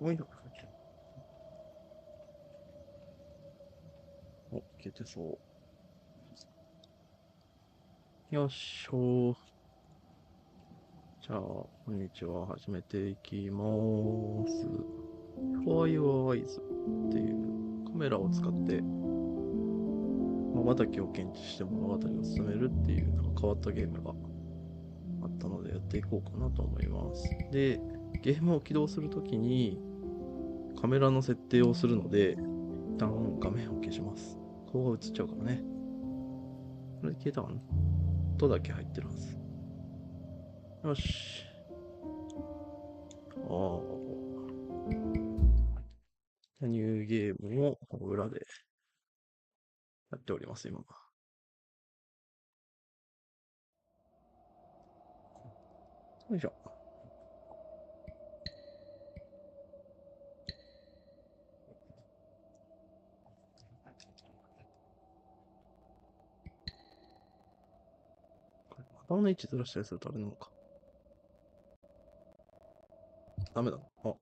ごいよ。お、いけてそう。よっしょ。じゃあ、こんにちは。始めていきまーす。BeforeYourEyes っていうカメラを使って瞬きを検知して物語を進めるっていうなんか変わったゲームがあったのでやっていこうかなと思います。で、ゲームを起動するときにカメラの設定をするので、一旦画面を消します。顔が映っちゃうからね。これ消えたかな？音だけ入ってるはず。よし。ニューゲームを裏でやっております、今。よいしょ。頭の位置ずらしたりするとあれなのか。ダメだ。あ。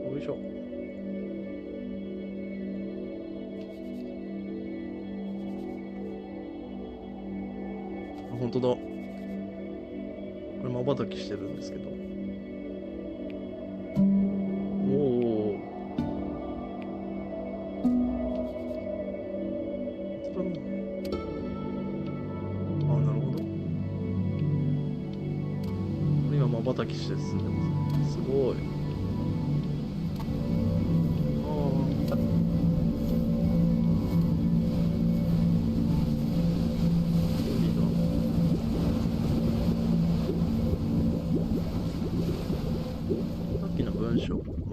よいしょ。あ、本当だ。これ瞬きしてるんですけど。おお。あ、なるほど。今瞬きして進んでます。すごい。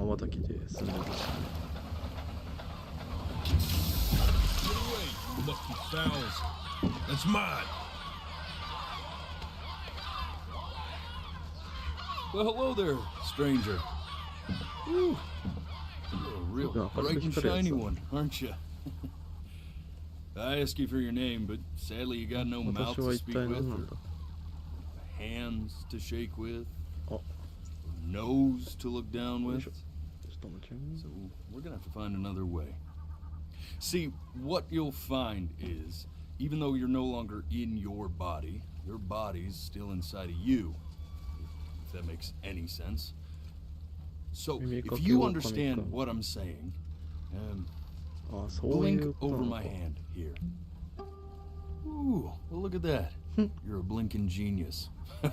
瞬きで進んでましたね。That's mine. Well, hello there, stranger. Whew. You're a real bright and shiny one, aren't you? I asked you for your name, but sadly you got no mouth to speak with, or hands to shake with, or nose to look down with. So we're gonna have to find another way. See, what you'll find is, even though you're no longer in your body's still inside of you, if that makes any sense. So, if you understand what I'm saying, blink over my hand here. Ooh, well look at that. You're a blinking genius. I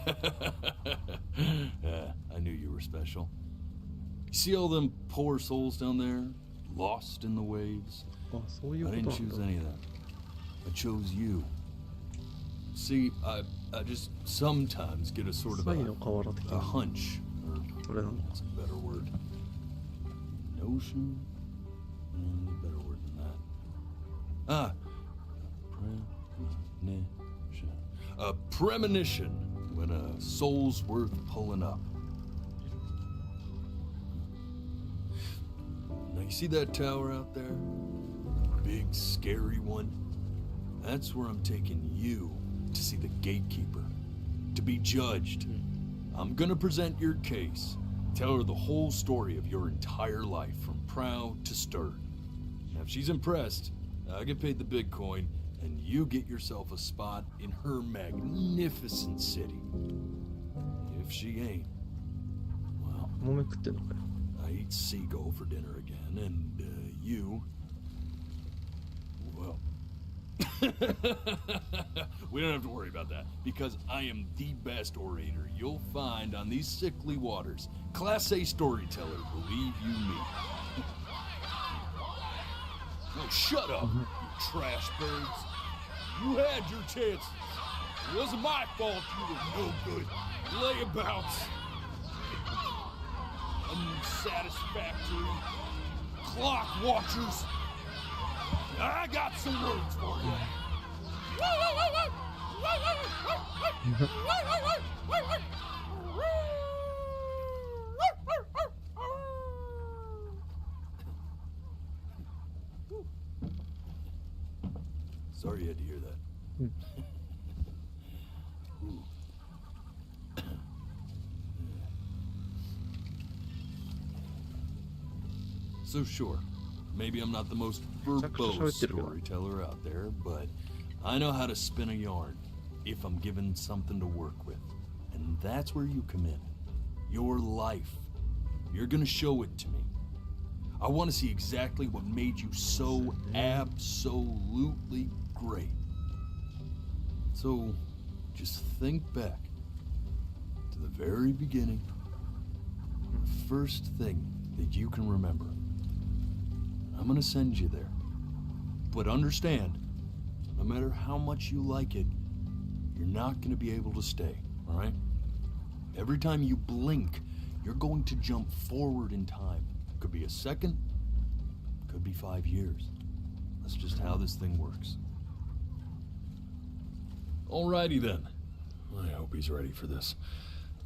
knew you were special. See all them poor souls down there, lost in the waves? I didn't choose any of them. I chose you. See, I just sometimes get a sort of a hunch, or what's a better word? Notion? A better word than that. Premonition. A premonition when a soul's worth pulling up. Now you see that tower out there? Big, scary one? That's where I'm taking you to see the gatekeeper, to be judged. I'm gonna present your case, tell her the whole story of your entire life, from proud to stern. Now if she's impressed, I get paid the big coin, and you get yourself a spot in her magnificent city. If she ain't, well, I eat seagull for dinner again, and you, well, we don't have to worry about that, because I am the best orator you'll find on these sickly waters. Class A storyteller, believe you me. Oh, shut up, you trash birds. You had your chances. It wasn't my fault you were no good layabouts. Unsatisfactory clock watchers. I got some words for you. Sorry you had to hear that. So sure, maybe I'm not the most verbose storyteller out there, but I know how to spin a yarn if I'm given something to work with. And that's where you come in. Your life. You're gonna show it to me. I want to see exactly what made you so absolutely great. So, just think back to the very beginning, the first thing that you can remember. I'm gonna send you there. But understand, no matter how much you like it, you're not gonna be able to stay, all right? Every time you blink, you're going to jump forward in time. Could be a second, could be 5 years. That's just how this thing works. Alrighty then. I hope he's ready for this.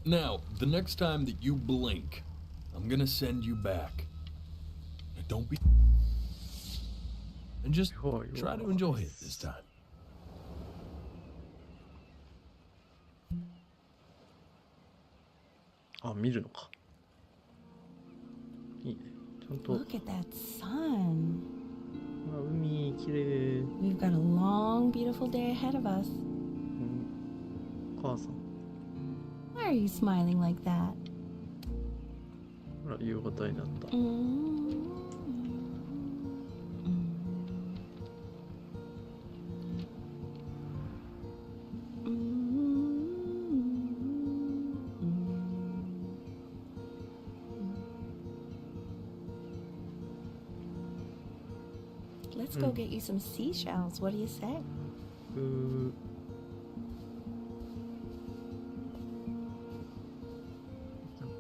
Now, the next time that you blink, I'm gonna send you back. And don't be... And just try to enjoy it this time. あ、見るのか。いいね。ちゃんと。Look at that sun. あ、海きれい。We've got a long, beautiful day ahead of us. お母さん。Why are you smiling like that? ほら、夕方になった。Let's go get you some seashells. What do you say?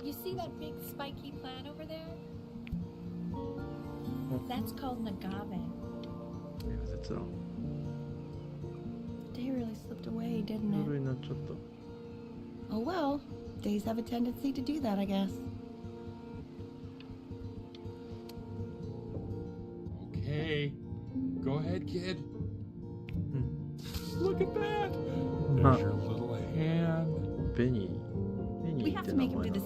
You see that big spiky plant over there? That's called an agave. Day really slipped away, didn't it? Oh well, days have a tendency to do that, I guess. Okay. Go ahead, kid. Look at that. There's your little hand. Benny. We have to make him do this.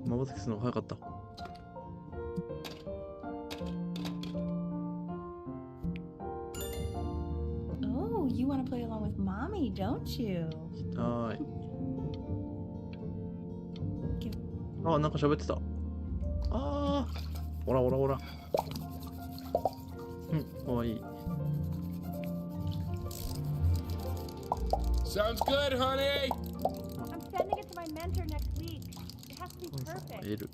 まばたきするの早かった。Oh, you want to play along with mommy, don't you? はい。あ、なんか喋ってた。ああ。ほらほらほら。うん、かわいい。Sounds good, honey. I'm sending it to my mentor next week. It has to be perfect.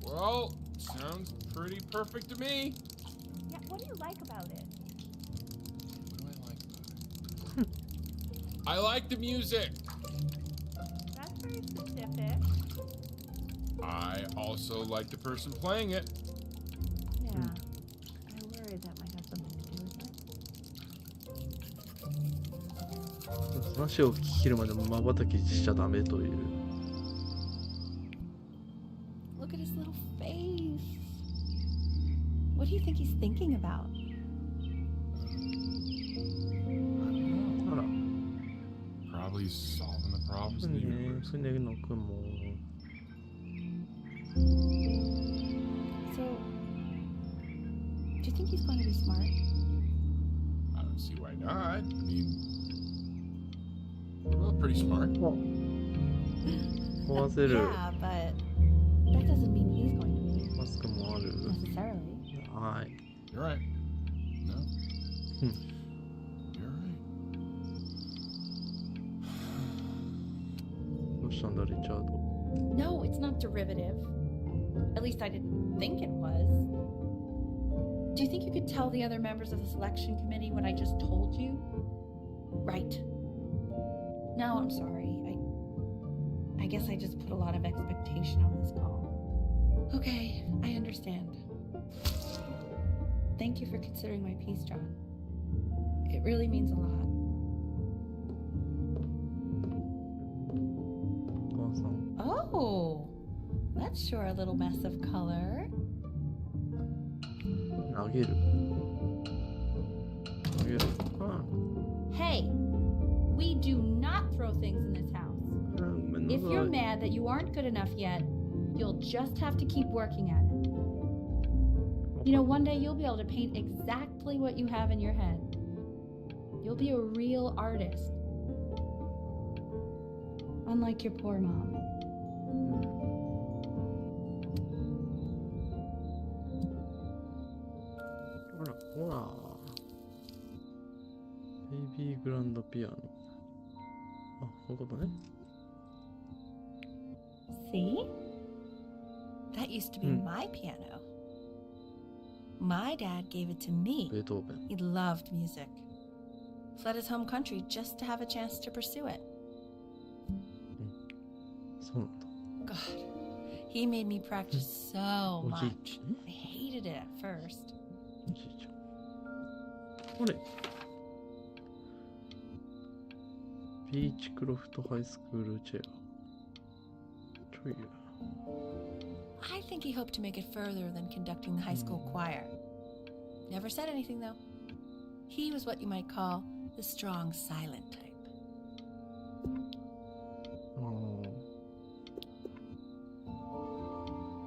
Well, sounds pretty perfect to me. Yeah, what do you like about it? What do I like about it? I like the music. That's very specific. I also like the person playing it. Yeah. I worry that might have something to do with it. 話を聞けるまでまばたきしちゃダメという。Look at his little face. What do you think he's thinking about? I don't know. Probably solving the problems in the universe. 船の雲。So, do you think he's going to be smart? I don't see why not. I mean, well, pretty smart. 壊せる。 Yeah, but that doesn't mean he's going to be マスクもある。 necessarily. はい。 You're right. No. You're right. どうしたんだ、リチャード。 No, it's not derivative. At least I didn't think it was. Do you think you could tell the other members of the selection committee what I just told you? Right. No, I'm sorry. I guess I just put a lot of expectation on this call. Okay, I understand. Thank you for considering my piece, John. It really means a lot. お母さん。 Oh, that's sure a little mess of color. 投げる。投げる。Hey, we do not throw things in this house. ごめんな If さ you're い。 mad that you aren't good enough yet, you'll just have to keep working at it. You know, one day you'll be able to paint exactly what you have in your head. You'll be a real artist. Unlike your poor mom. ほら、ほら。ベイビーグランドピアノ。あ、そういうことね。 See? That used to be my piano. My dad gave it to me. ベートーベン。 He loved music. Fled his home country just to have a chance to pursue it. そうなんだ。 God, he made me practice so おじい much. ち I hated it at first. おじいちゃん。これ。ビーチクロフトハイスクールチェア。ちょいや。 I think he hoped to make it further than conducting the high school choir. Never said anything, though. He was what you might call the strong, silent type. あー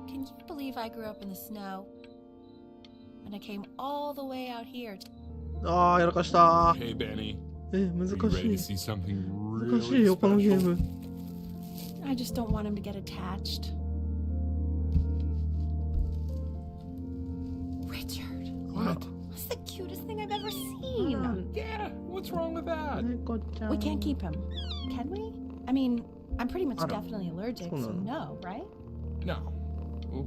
Can you believe I grew up in the snow? And I came all the way out here to... あー、やらかしたー。 Hey, Benny. 難 Are you し ready to い。 see something 難しい really よ、このゲー special? ム。 I just don't want him to get attached. Richard, What? that's the cutest thing I've ever seen. Yeah, what's wrong with that? 猫ちゃん。 We can't keep him, can we? I mean, I'm pretty much I don't- definitely allergic, so no, right? No. We'll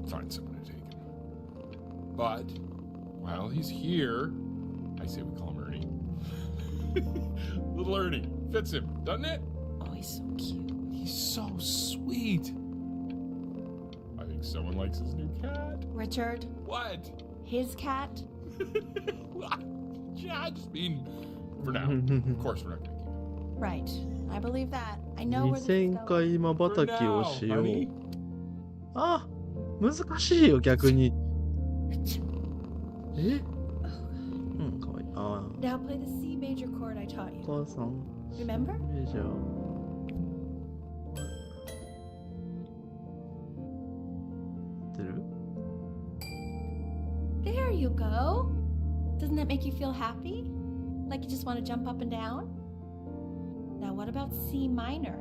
find someone to take him. But, while he's here, I say we call him Ernie. Little Ernie. Fits him, doesn't it? Oh, he's so cute. He's so sweet. I think someone likes his new cat. Richard, What? his cat? Yeah, I just mean, for now. Of course we're not going to keep him. Right. I believe that. I know where this is 2000 going. 回まば For たきを now, しよう。 honey. あ、難しいよ、逆に。えうん、かわいい。あ Now play the C major chord I taught ー、 you. お母さん。 Remember? メジャー。知ってる There you go. Doesn't that make you feel happy? Like you just want to jump up and down? Now what about C minor?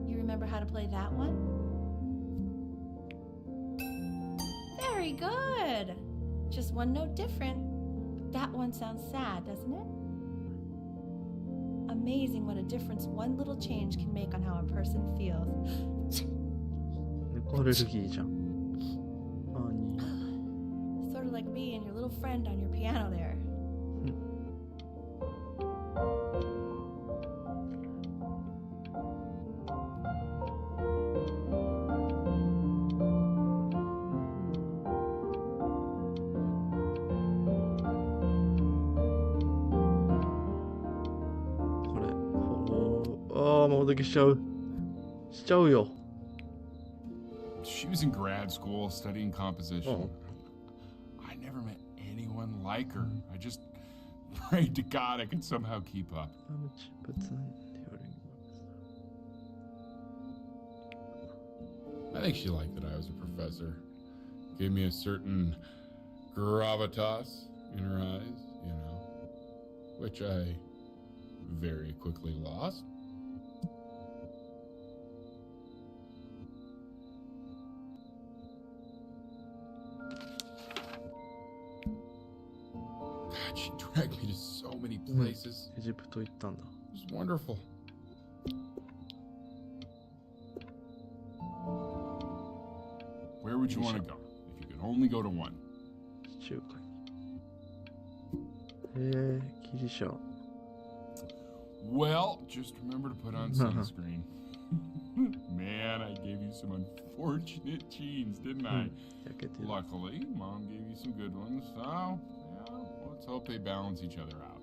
You remember how to play that one? Very good. Just one note different. That one sounds sad, doesn't it? Amazing what a difference one little change can make on how a person feels. 猫アレルギーじゃん。何 Sort of like me and your little friend on your piano there.しちゃう。しちゃうよ。 She was in grad school studying composition. Oh. I never met anyone like her. I just prayed to God I could somehow keep up. I think she liked that I was a professor. Gave me a certain gravitas in her eyes, you know, which I very quickly lost. God, she dragged me to so many places. エジプト行ったんだ。 It was wonderful. Where would you want to go if you could only go to one? 地中海。ギリシャ。 Well, just remember to put on sunscreen. Man, I gave you some unfortunate genes, didn't I? Luckily, Mom gave you some good ones, so yeah, let's hope they balance each other out.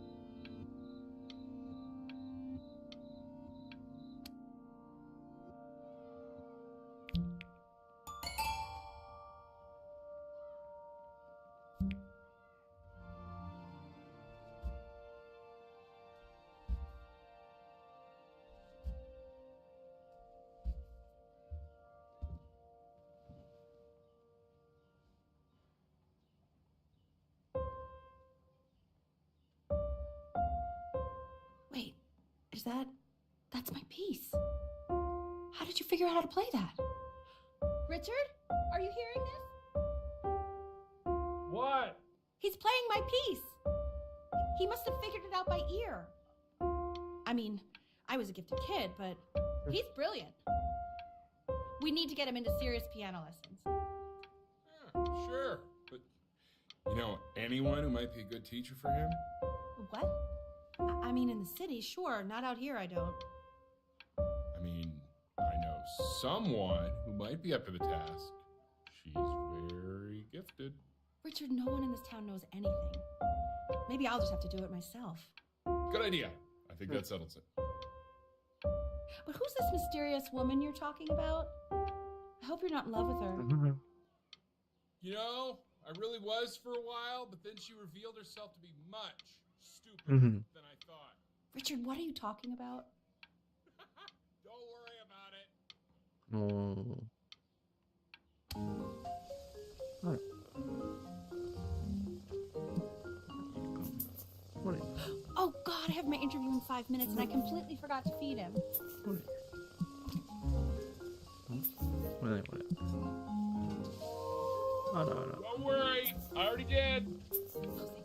Wait, that's my piece. How did you figure out how to play that? Richard, are you hearing this? What? He's playing my piece. He must have figured it out by ear. I mean, I was a gifted kid, but he's brilliant. We need to get him into serious piano lessons. Yeah, sure, but you know anyone who might be a good teacher for him? What? I mean, in the city, sure. Not out here, I don't. I mean, I know someone who might be up to the task. She's very gifted. Richard, no one in this town knows anything. Maybe I'll just have to do it myself. Good idea. I think that settles it. But who's this mysterious woman you're talking about? I hope you're not in love with her. You know, I really was for a while, but then she revealed herself to be much stupider than I thought. Richard, what are you talking about? Don't worry about it. Right. What? Oh God, I have my interview in 5 minutes and I completely forgot to feed him. What? Don't worry, I already did. Oh, thank God.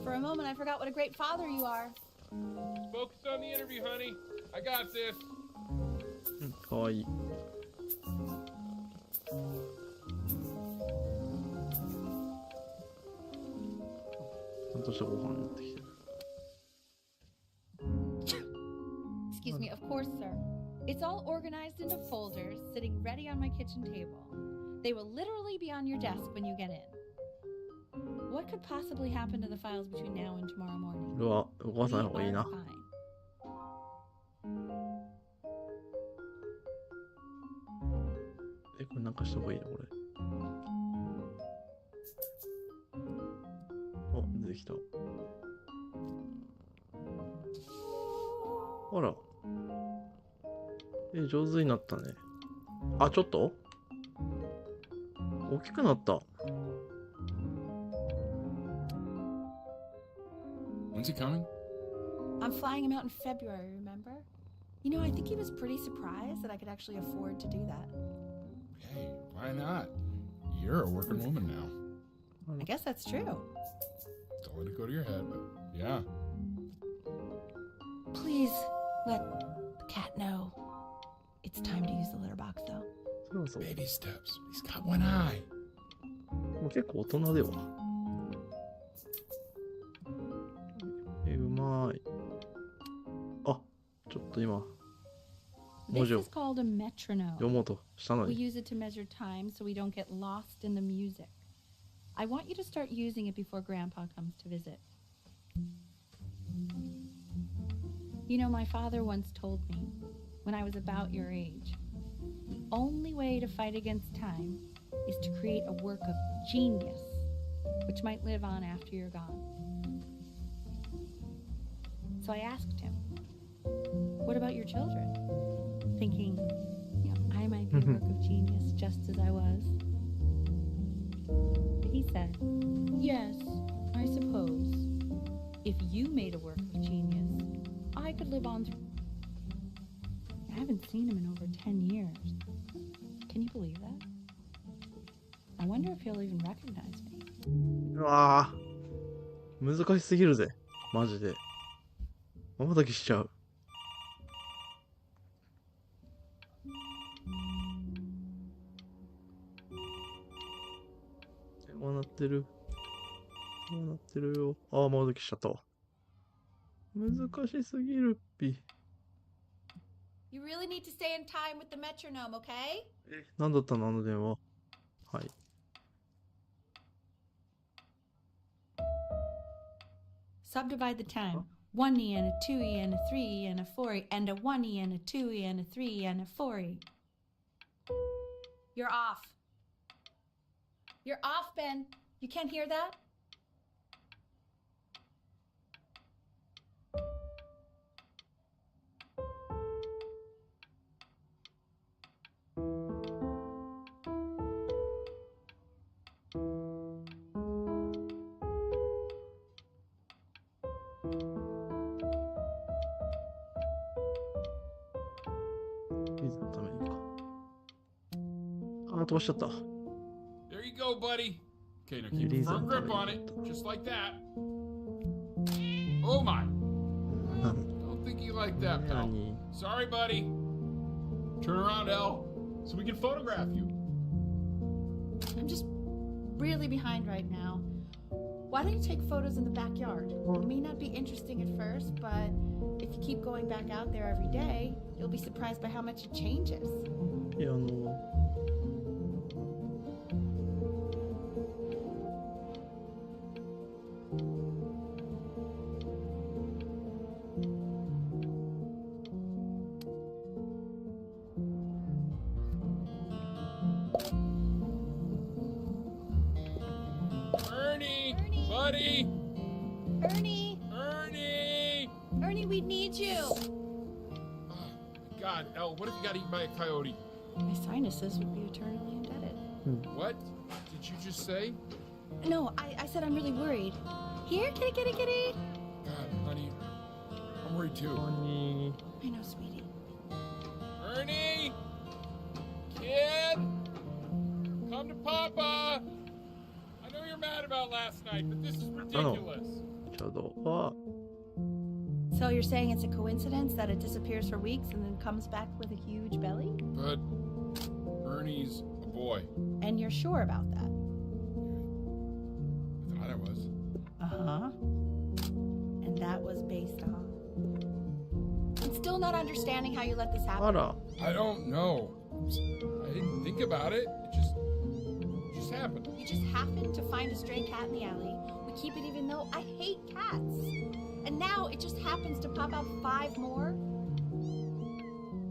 For a moment, I forgot what a great father you are. Focus on the interview, honey. I got this. かわいい。ちゃんとしたご飯になってきてる。Excuse me, of course, sir. It's all organized into folders, sitting ready on my kitchen table. They will literally be on your desk when you get in. What could possibly happen to the files between now and tomorrow morning? うわ、お母さんの方がいいな。 We are fine. これなんかした方がいいな、これ。あ、出てきた。あら。上手になったね。あ、ちょっと大きくなった。When's he coming? I'm flying him out in February, remember? You know, I think he was pretty surprised that I could actually afford to do that. Hey, why not? You're a working woman now. I guess that's true. Don't let it go to your head, but yeah. Please let the cat know it's time to use the litter box, though. そうそう。 Baby steps. He's got one eye. もう結構大人では。うまい。あ、ちょっと今、文 This 字を is called a metronome. 読もうとしたの We に。 use it to measure time so we don't get lost in the music. I want you to start using it before Grandpa comes to visit. You know, my father once told me, when I was about your age, the only way to fight against time is to create a work of genius, which might live on after you're gone. So I asked him, what about your children? Thinking, you know, I might be a work of genius just as I was. But he said, yes, I suppose. If you made a work of genius, I could live on through. I haven't seen him in over 10 years. Can you believe that? I wonder if he'll even recognize me. うわぁ。難しすぎるぜ。マジで。まばたきしちゃう。こうなってる。こうなってるよ。ああ、まばたきしちゃったわ。難しすぎるっぴ。You really need to stay in time with the metronome, okay? 何だったのあの電話。はい。Subdivide the time. 1e and a 2e and a 3e and a 4e and a 1e and a 2e and a 3e and a 4e. You're off. You're off, Ben. You can't hear that? There you go, buddy. Okay, now keep a firm grip on it, just like that. Oh my! Don't think you like that, pal. Sorry, buddy. Turn around, Elle, so we can photograph you. I'm just really behind right now. Why don't you take photos in the backyard? It may not be interesting at first, but if you keep going back out there every day, you'll be surprised by how much it changes. いやErnie! Buddy! Ernie! Ernie! We need you! Oh, God, Elle, what if you got eaten by a coyote? My sinuses would be eternally indebted. What did you just say? No, I said I'm really worried. Here, kitty, kitty, kitty! God, honey, I'm worried too. I know, sweetie. Ernie! Kid! Come to Papa! I know you're mad about last night, but this is ridiculous. So you're saying it's a coincidence that it disappears for weeks and then comes back with a huge belly? But Ernie's a boy. And you're sure about that? I thought I was. Uh-huh. And that was based on... I'm still not understanding how you let this happen. I don't know. I didn't think about it. It just happened. You just happened to find a stray cat in the alley. We keep it even though I hate cats. And now it just happens to pop out 5 more?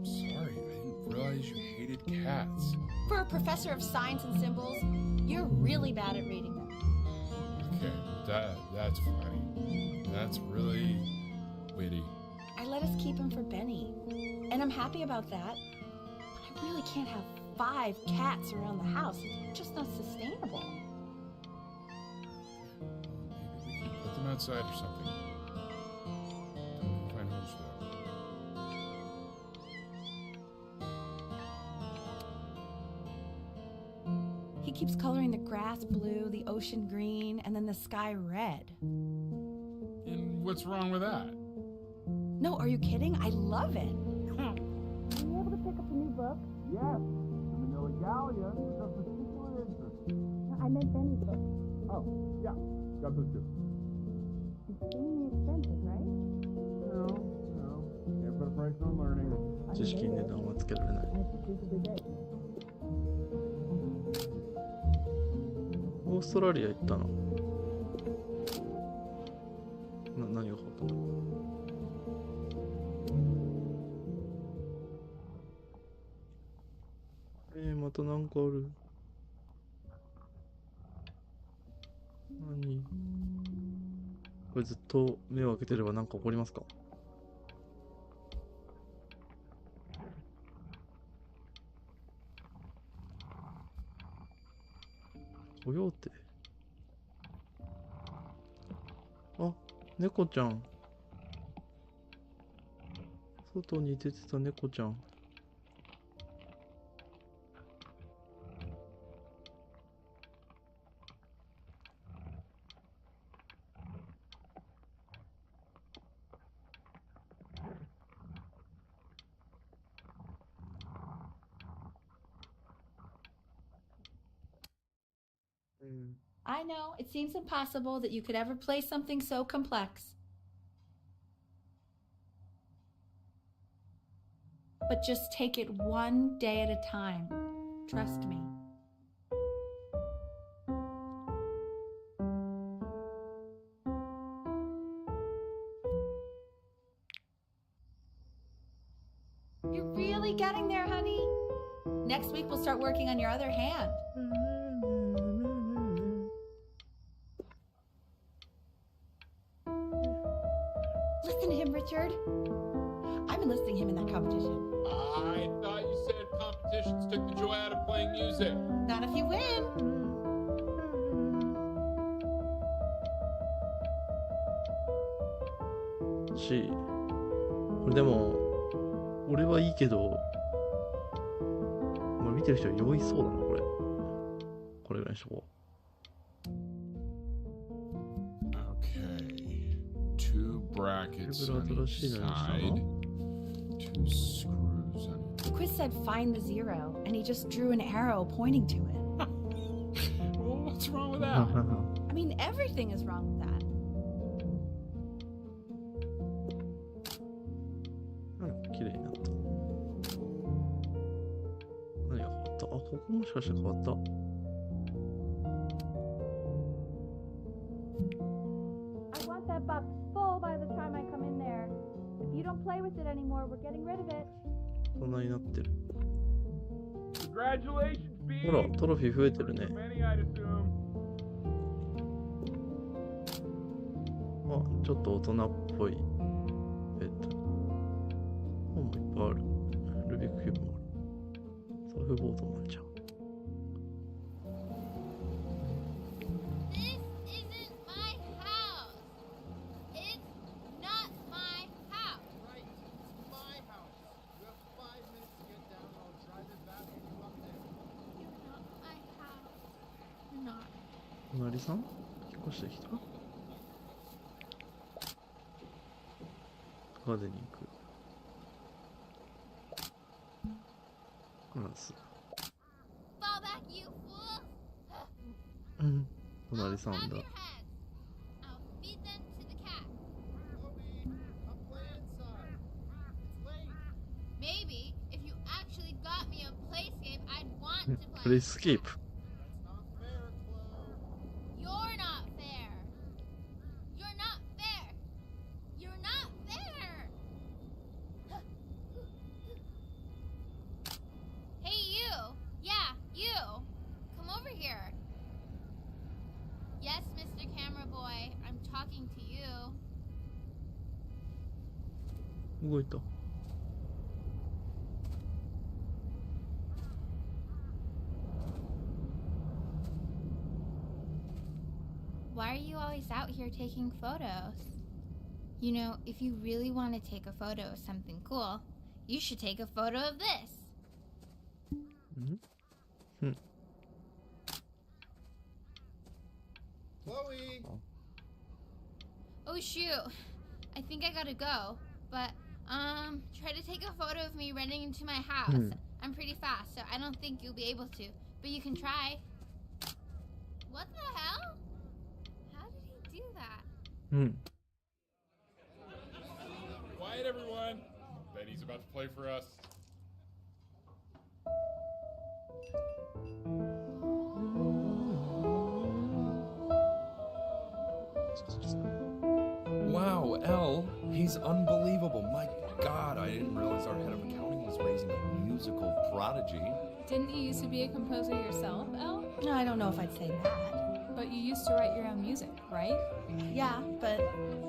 Sorry, I didn't realize you hated cats. For a professor of signs and symbols, you're really bad at reading them. Okay, that's funny. That's really witty. I let us keep him for Benny. And I'm happy about that. But I really can't have 5 cats around the house. It's just not sustainable. Maybe we can put them outside or something. Find homes for them. He keeps coloring the grass blue, the ocean green, and then the sky red. And what's wrong with that? No, are you kidding? I love it. Were you able to pick up a new book? Yes, the Manila Galleon is of particular interest. No, I meant Benny's book. Oh, yeah, got those too. Extremely expensive, right? No, can't put a price on learning. 知識に値段はつけられない。オーストラリア行ったの。何が変わったんだろう。またなんかある。何？これずっと目を開けてればなんか起こりますか？コヨーテ。あ、猫ちゃん。外に出てた猫ちゃん。I know, it seems impossible that you could ever play something so complex. but just take it one day at a time. Trust me. You're really getting there, honey. Next week, we'll start working on your other hand. Listen to him, Richard. I'm enlisting him in that competition. I thought you said competitions took the joy out of playing music. Not if you win. これでも俺はいいけど、まあ、見てる人は酔いそうだなこれ。これぐらいにしとこう。Okay. 2 brackets on each side. 2 screws on each. Chris said find the zero, and he just drew an arrow pointing to it. Well, what's wrong with that? I mean, everything is wrong with that. 綺麗になった。何が変わった？あ、ここもしかして変わった？ I want that box full by the time I come in there. If you don't play with it anymore, we're getting rid of it. こんなになってる。 Congratulations, B. ほら、トロフィー増えてるね。 Many, I'd assume. あ、ちょっと大人っぽい。本もいっぱいある。ルビックキューブもある。サーフボードもあるじゃん。This isn't my house. It's not my house. Right, it's my house. You have 5 minutes to get down, and I'll drive it back and you up there. You're not my house. You're not. 隣さん引っ越してきた？ガーデニング。ガラス。Fall back, you fool. うん。 I'll 隣さん grab だ。 your heads. I'll feed them to the cat. Chloe, I'm playing inside. It's late. Maybe if you actually got me a playscape, I'd want to プレ play. イスケープ。 That's not fair, Chloe. You're not fair. You're not fair. You're not fair. Hey, you. Yeah, you. Come over here. Yes, Mr. Camera Boy. I'm talking to you. 動いた。 Why are you always out here taking photos? You know, if you really want to take a photo of something cool, you should take a photo of this. うん。 Chloe! Oh shoot, I think I gotta go. But, try to take a photo of me running into my house. I'm pretty fast, so I don't think you'll be able to. But you can try. What the hell? How did he do that? うん。 Quiet, everyone. Benny's about to play for us. Wow, L, he's unbelievable. My God, I didn't realize our head of accounting was raising a musical prodigy. Didn't you used to be a composer yourself, Elle? No, I don't know if I'd say that. But you used to write your own music, right? Yeah, but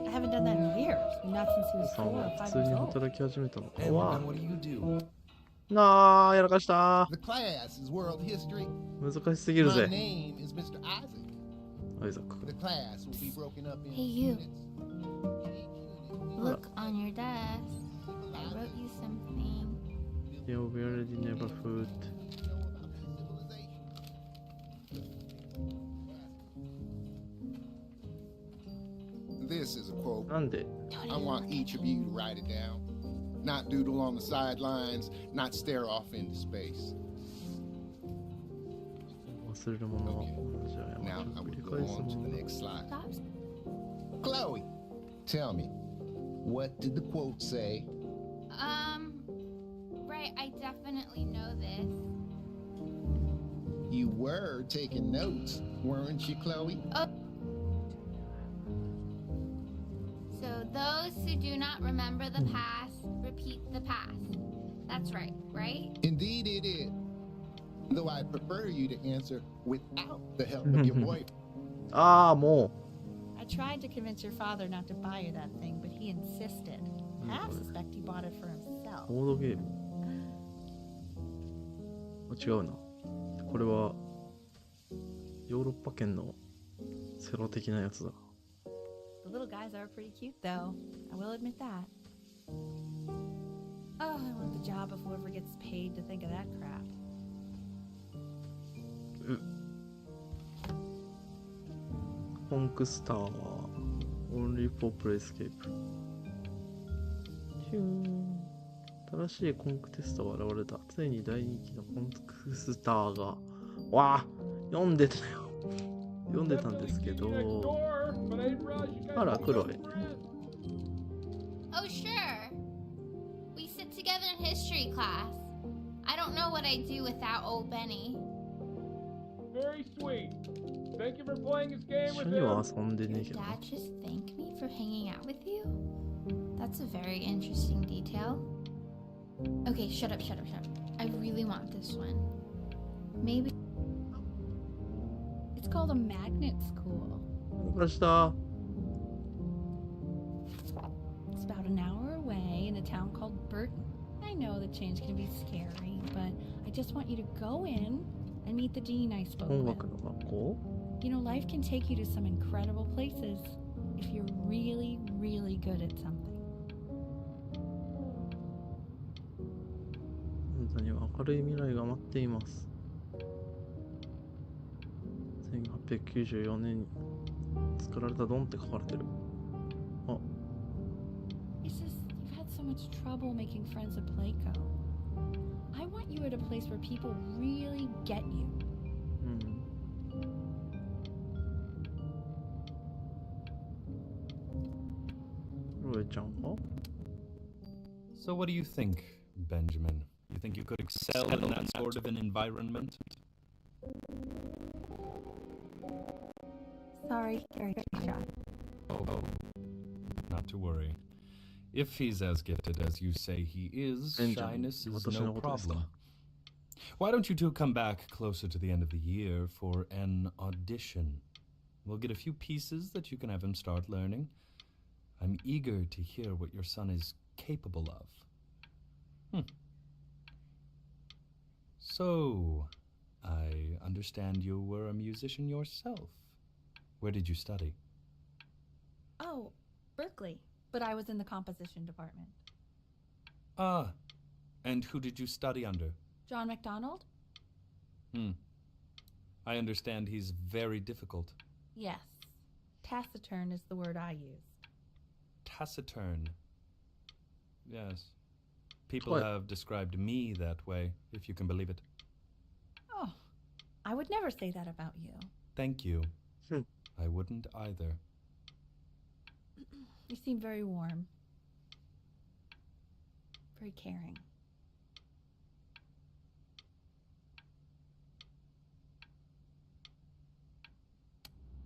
I haven't done that in years. Not since he was さん 4 or は 5普通 years に old. 働き始めたのか。 And, わ and what do you do? なあ、やらかした。 The class is world history. 難しすぎる My ぜ。 name is Mr. Isaac. アイザック。 The class will be broken up in Hey, you. units. Look on your desk. I wrote you something. Yeah, we already never food. This is a quote. なんで I want each of you to write it down. Not doodle on the sidelines, not stare off into space. 忘れるものは同じ Now 過 I ちを繰り will go 返す on も to の the だ。 next slide. Stop. Chloe, tell me, what did the quote say? Right right, I definitely know this. You were taking notes, weren't you, Chloe? Oh. So those who do not remember the past, repeat the past. That's right, right? Indeed it is. Though I'd prefer you to answer without the help of your boyfriend. Ah, more. I tried to convince your father not to buy you that thing, but he insisted. Half suspect he bought it for himself. ボードゲーム。あ、違うな。これはヨーロッパ圏のセロ的なやつだ。The little guys are pretty cute, though. I will admit that. Oh, I want the job of whoever gets paid to think of that crap. コンクスターは Only for Play Escape。新しいコンクテストが現れた。ついに大人気のコンクスターが。わあ、読んでたよ。読んでたんですけど。あら、黒い。Oh, sure. We sit together in history class. I don't know what I'd do without old Benny. Very sweet. Thank you for playing this game 一 with 緒には him. 遊んでねえけど。 Dad just thank me for hanging out with you? That's a very interesting detail. Okay, shut up. I really want this one. Maybe. It's called a magnet school. 明日。It's about an hour away in a town called Burton. I know that change can be scary, but I just want you to go in and meet the dean I spoke 音 with. 楽の学校 You know, life can take you to some incredible places if you're really, really good at something. あなたには明るい未来が待っています。1894年に作られたドンって書かれてる。あ、 It's just, you've had so much trouble making friends at Playco. I want you at a place where people really get you. うん。ロエちゃんは So what do you think, Benjamin? You think you could excel in that sort of an environment? Sorry, Gary. Oh, not to worry. If he's as gifted as you say he is, shyness is no problem. Why don't you two come back closer to the end of the year for an audition? We'll get a few pieces that you can have him start learning. I'm eager to hear what your son is capable of. So, I understand you were a musician yourself. Where did you study? Oh, Berkeley. But I was in the composition department. Ah, and who did you study under? John MacDonald? I understand he's very difficult. Yes. Taciturn is the word I used. Taciturn. Yes. People have described me that way, if you can believe it. Oh, I would never say that about you. Thank you. I wouldn't either. You seem very warm. Very caring.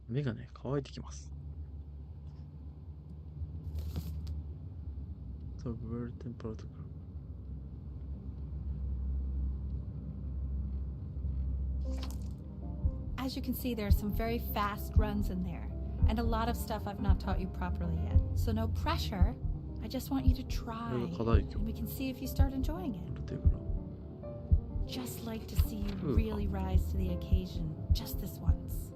目がね、乾いてきます。The world temperature. As you can see, there are some very fast runs in there, and a lot of stuff I've not taught you properly yet. So no pressure. I just want you to try, and we can see if you start enjoying it. Just like to see you really rise to the occasion, just this once.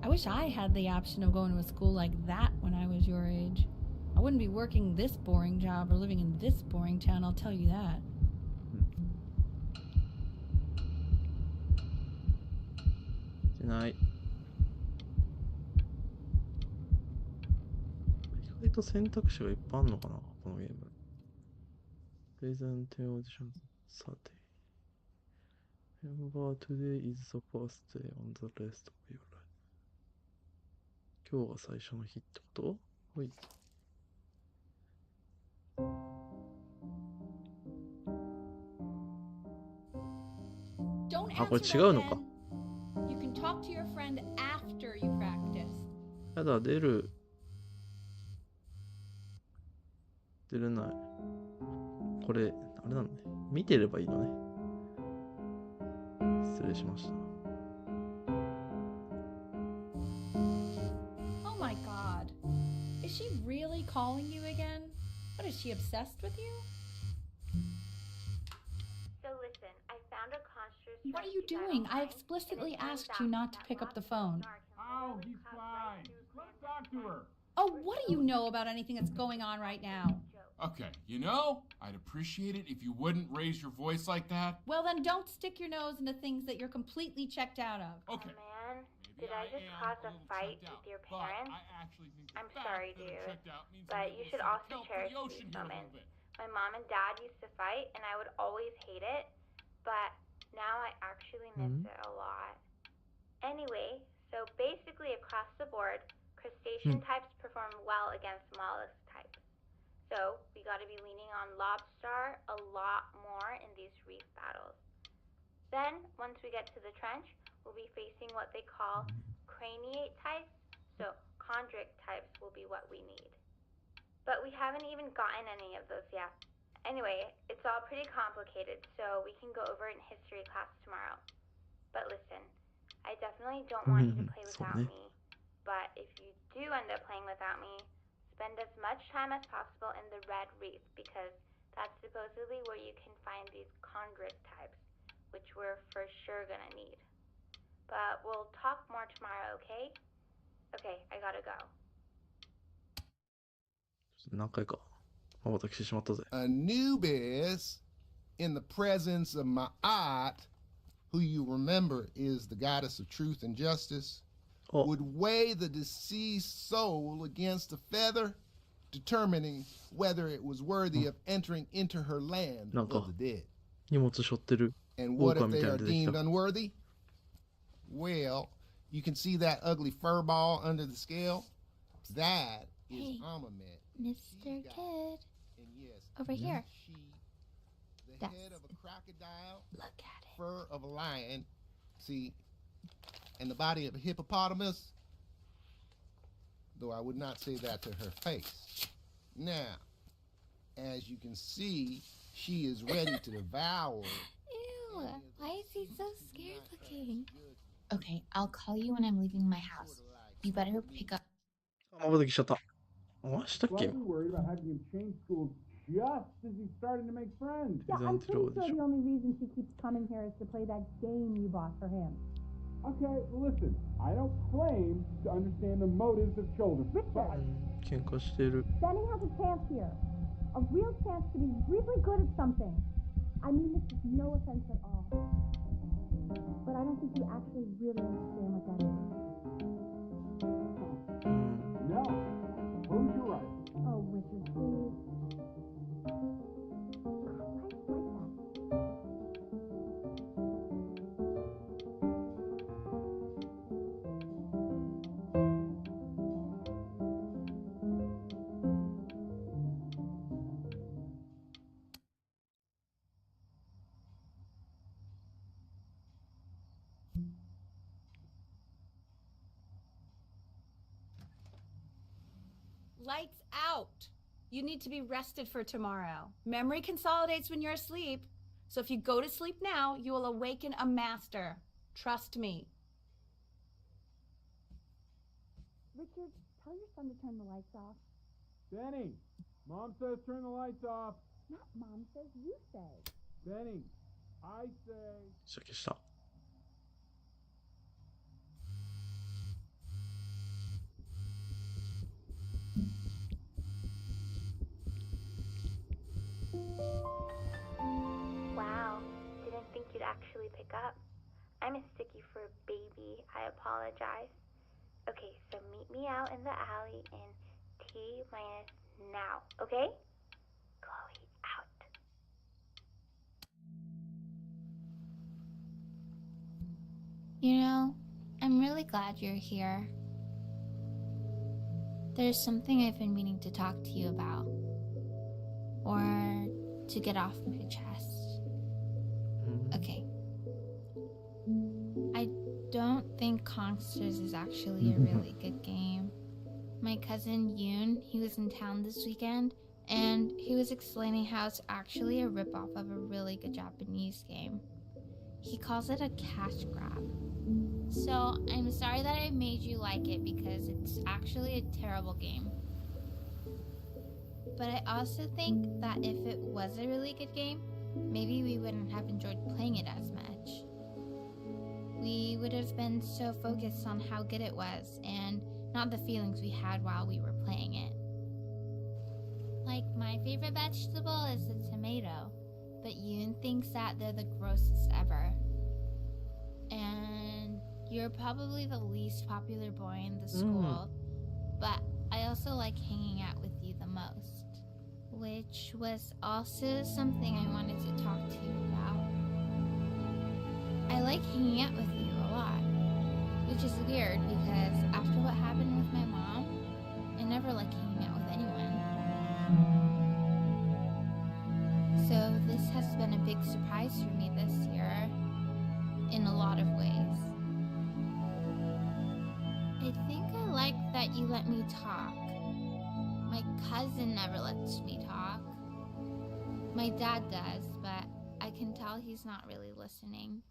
I wish I had the option of going to a school like that when I was your age. I wouldn't be working this boring job or living in this boring town, I'll tell you that. Tonight. 意外と選択肢がいっぱいあるのかな、このゲーム。Present audition Saturday. Remember today is the first day on the rest of your life. 今日が最初の日ってこと？はい。don't あ、これ answer 違う that のか。 then. You can talk to your friend after you practice. やだ、出るない。これ、あれなんだね。見てればいいのね。失礼しました。Oh my god. Is she really calling you again? What, is she obsessed with you? So listen, I found a construct. What are you doing? I explicitly asked you not to pick up the phone. Oh, he's fine. Let him talk to her. Oh, what do you know about anything that's going on right now? Okay, you know, I'd appreciate it if you wouldn't raise your voice like that. Well, then don't stick your nose into things that you're completely checked out of. Okay. Oh, man, maybe did I just am cause a little fight checked out, with your but parents? I actually think the I'm fact sorry, that I'm dude, checked out means but I'm you able should to also help cherish the ocean these here a little moments. bit. My mom and dad used to fight, and I would always hate it, but now I actually miss it a lot. Anyway, so basically across the board, crustacean types perform well against mollusk types. So we got to be leaning on lobster a lot more in these reef battles. Then, once we get to the trench, we'll be facing what they call craniate types. So chondric types will be what we need. But we haven't even gotten any of those yet. Anyway, it's all pretty complicated, so we can go over it in history class tomorrow. But listen, I definitely don't want you to play without me. But if you do end up playing without me, spend as much time as possible in the red reef, because that's supposedly where you can find these chondric types, which we're for sure gonna need. But we'll talk more tomorrow, okay? Okay, I gotta go. 何回かまばたきしてしまったぜ。Anubis, in the presence of Ma'at, who you remember is the goddess of truth and justice, would weigh the deceased soul against a feather, determining whether it was worthy of entering into her land of the dead. 荷物背負ってる And what if 狼み they たいな are の出てき deemed た。 unworthy? Well, you can see that ugly fur ball under the scale? That is Hey, Amamet. Mr. Kid. And yes, Over here. she, the That's head of a crocodile, Look at it. fur of a lion, see, and the body of a hippopotamus, though I would not say that to her face. Now, as you can see, she is ready to devour. Ew, why is he so scared looking? Okay, I'll call you when I'm leaving my house. You better pick up. まばたきしちゃった。あ、したっけ Slightly worried about having him change schools just as he's starting to make friends. Yeah, I'm pretty sure the only reason she keeps coming here is to play that game you bought for him. Okay, listen, I don't claim to understand the motives of children, but Richard, 喧嘩してる。 Benny has a chance here. A real chance to be really good at something. I mean this is no offense at all. But I don't think you actually really understand what that is. no, suppose you're right. Oh, Richard, please. I like that. Lights out. You need to be rested for tomorrow. Memory consolidates when you're asleep. So if you go to sleep now, you will awaken a master. Trust me. Richard, tell your son to turn the lights off. Benny, Mom says turn the lights off. Not Mom says, you say. Benny, I say... 仕分けした。Wow, didn't think you'd actually pick up. I'm a sticky for a baby. I apologize. Okay, so meet me out in the alley in T-minus now, okay? Chloe, out. You know, I'm really glad you're here. There's something I've been meaning to talk to you about. Or to get off my chest. Okay. think Kongsters is actually a really good game. My cousin Yoon, he was in town this weekend, and he was explaining how it's actually a ripoff of a really good Japanese game. He calls it a cash grab. So I'm sorry that I made you like it because it's actually a terrible game. But I also think that if it was a really good game, maybe we wouldn't have enjoyed playing it as much. We would have been so focused on how good it was and not the feelings we had while we were playing it. Like, my favorite vegetable is the tomato, but Yoon thinks that they're the grossest ever. And you're probably the least popular boy in the school, but I also like hanging out with you the most, which was also something I wanted to talk to you about. I like hanging out with you a lot, which is weird because after what happened with my mom, I never like hanging out with anyone. So this has been a big surprise for me this year, in a lot of ways. I think I like that you let me talk. My cousin never lets me talk. My dad does, but I can tell he's not really listening.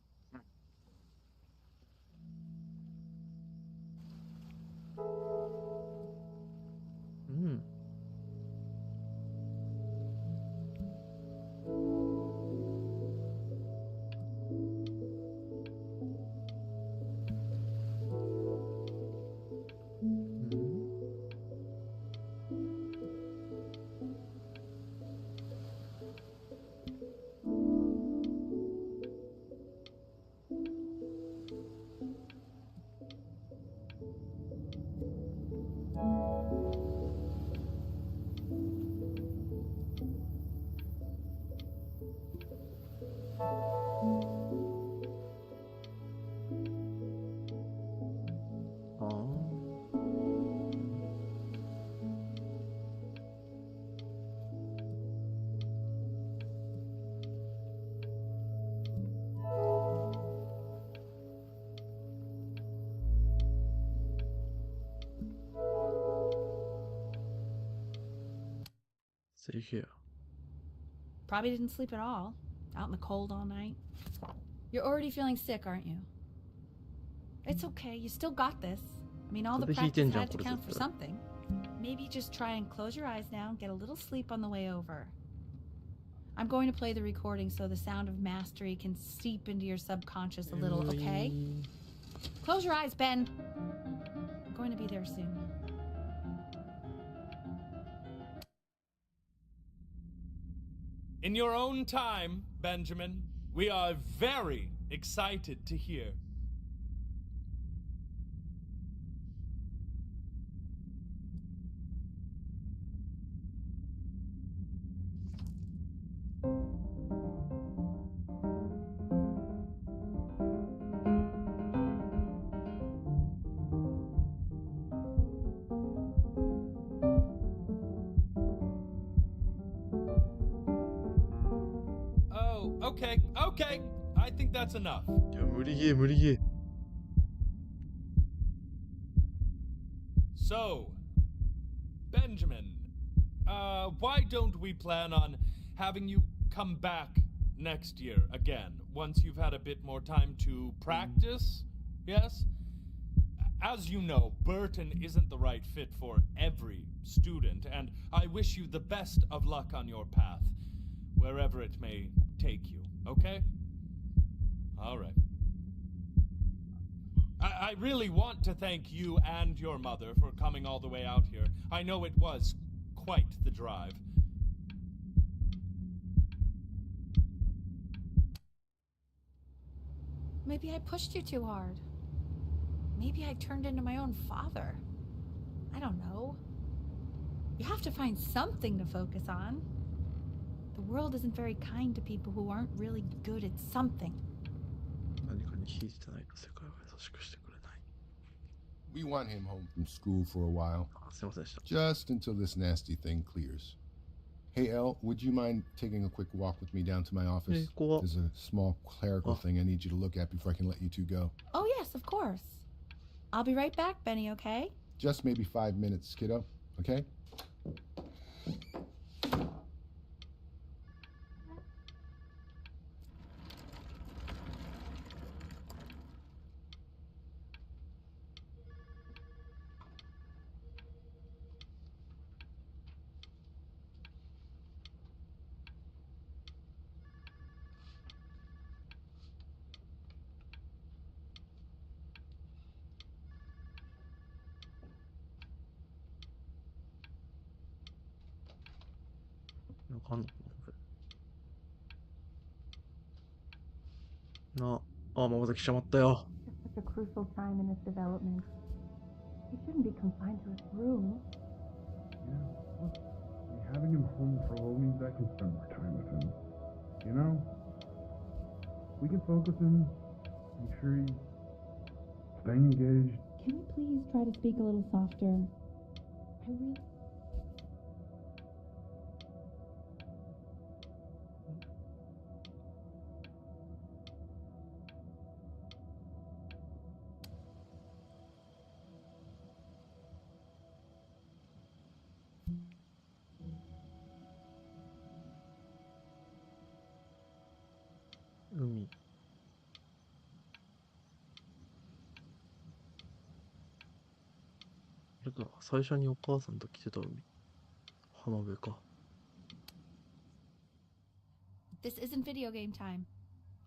See here. Probably didn't sleep at all. Out in the cold all night. You're already feeling sick, aren't you? It's okay. You still got this. I mean, all the practice had to count for something. Maybe just try and close your eyes now and get a little sleep on the way over. I'm going to play the recording so the sound of mastery can seep into your subconscious a little, okay? Close your eyes, Ben. I'm going to be there soon. In your own time, Benjamin, we are very excited to hear. Okay, I think that's enough. So, Benjamin, why don't we plan on having you come back next year again, once you've had a bit more time to practice, yes? As you know, Burton isn't the right fit for every student, and I wish you the best of luck on your path, wherever it may take you. Okay? All right. I really want to thank you and your mother for coming all the way out here. I know it was quite the drive. Maybe I pushed you too hard. Maybe I turned into my own father. I don't know. You have to find something to focus on. The world isn't very kind to people who aren't really good at something. We want him home from school for a while. Just until this nasty thing clears. Hey, Elle, would you mind taking a quick walk with me down to my office? There's a small clerical thing I need you to look at before I can let you two go. Oh, yes, of course. I'll be right back, Benny, okay? Just maybe 5 minutes, kiddo, okay? わかんないな。あ、まばたきしちまったよ。Such a crucial time in his development. He shouldn't be confined to his room. Yeah, look, having him home for a little means I can spend more time with him. You know? We can focus him, make sure he's staying engaged. Can we please try to speak a little softer? I really...海。あれか、最初にお母さんと来てた海。浜辺か。This isn't video game time.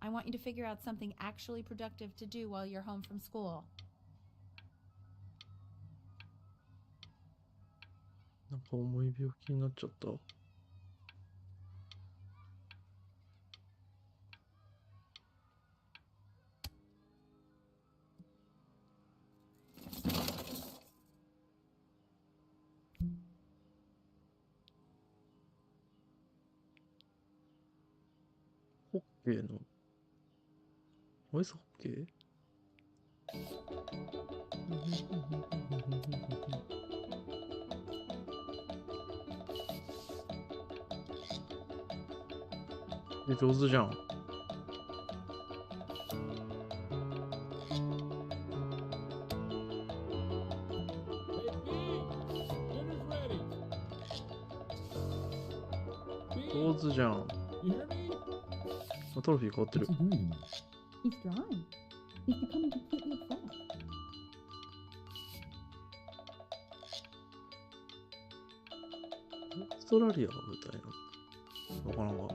I want you to figure out something actually productive to do while you're home from school. なんか重い病気になっちゃった。ホッケーのアイスホッケー上手じゃん。上手じゃん。トロフィー変わってる。He's drawing. He's becoming completely obsessed. オーストラリアが舞台なの。なかなか。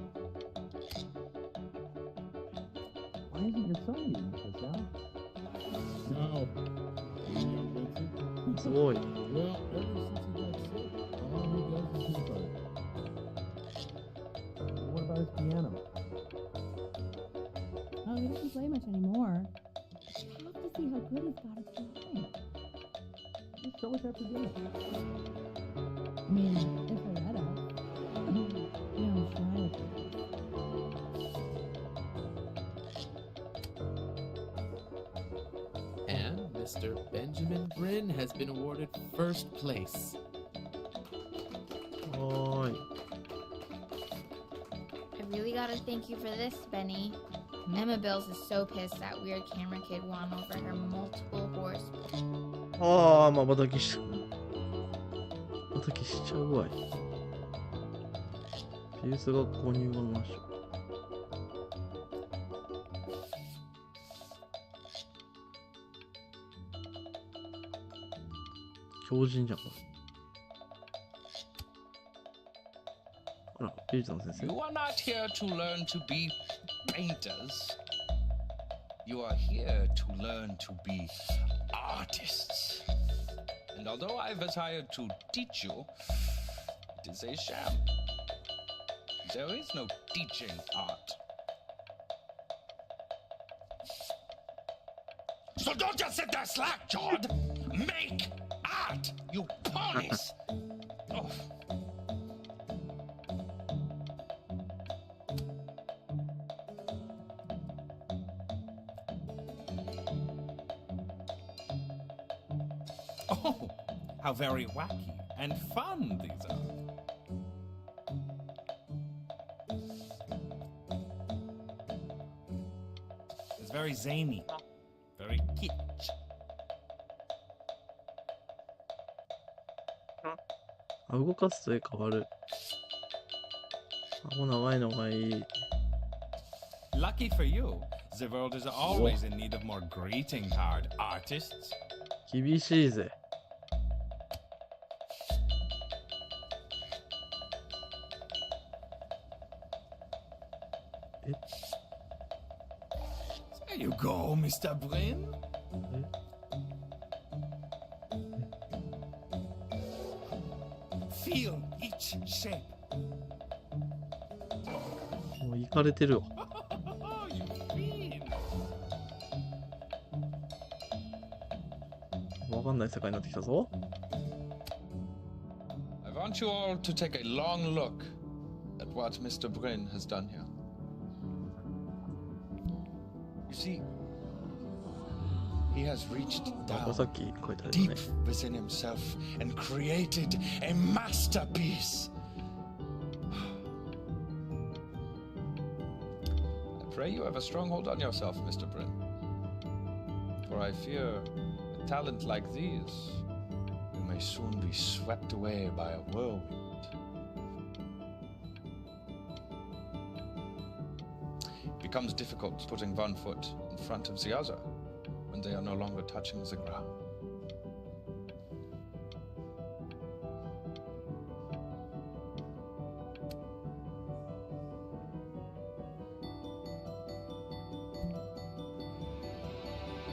Why isn't your son using this, Al? No. Vincent? すごい。Well, ever since he got sick, all he does is his art. What about his piano? Oh, he doesn't play much anymore. You have to see how good he's got at drawing. Just show us after dinner. I mean, if I let us. Yeah, I'm shy. And Mr. Benjamin Bryn has been awarded first place. Oi. I really gotta thank you for this, Benny. Emma Bills is so pissed that weird camera kid won over her multiple horse. ああ、まばたきしちゃうわい。美術学校入学ましょう。強靭じゃん、これ。あら、美術の先生。You are not here to learn to be painters. You are here to learn to be artists. And although I was hired to teach you, it is a sham. There is no teaching art. So don't just sit there slack-jawed. Make art, you ponies! Oh. Oh, how very wacky and fun these are. It's very zany, very kitsch. あ、動かすと絵変わる。あ、もう長いのがいい。Lucky for you, the world is always in need of more greeting card artists. 厳しいぜ。え There you go, Mr. Brin. Feel each shape. もういかれてるわ。You fiend. わかんない世界になってきたぞ。I want you all to take a long look at what Mr. Brin has done here. You see, he has reached down deep within himself and created a masterpiece. I pray you have a strong hold on yourself, Mr. Brin. For I fear a talent like these, you may soon be swept away by a whirlwind. It becomes difficult putting one foot in front of the other when they are no longer touching the ground.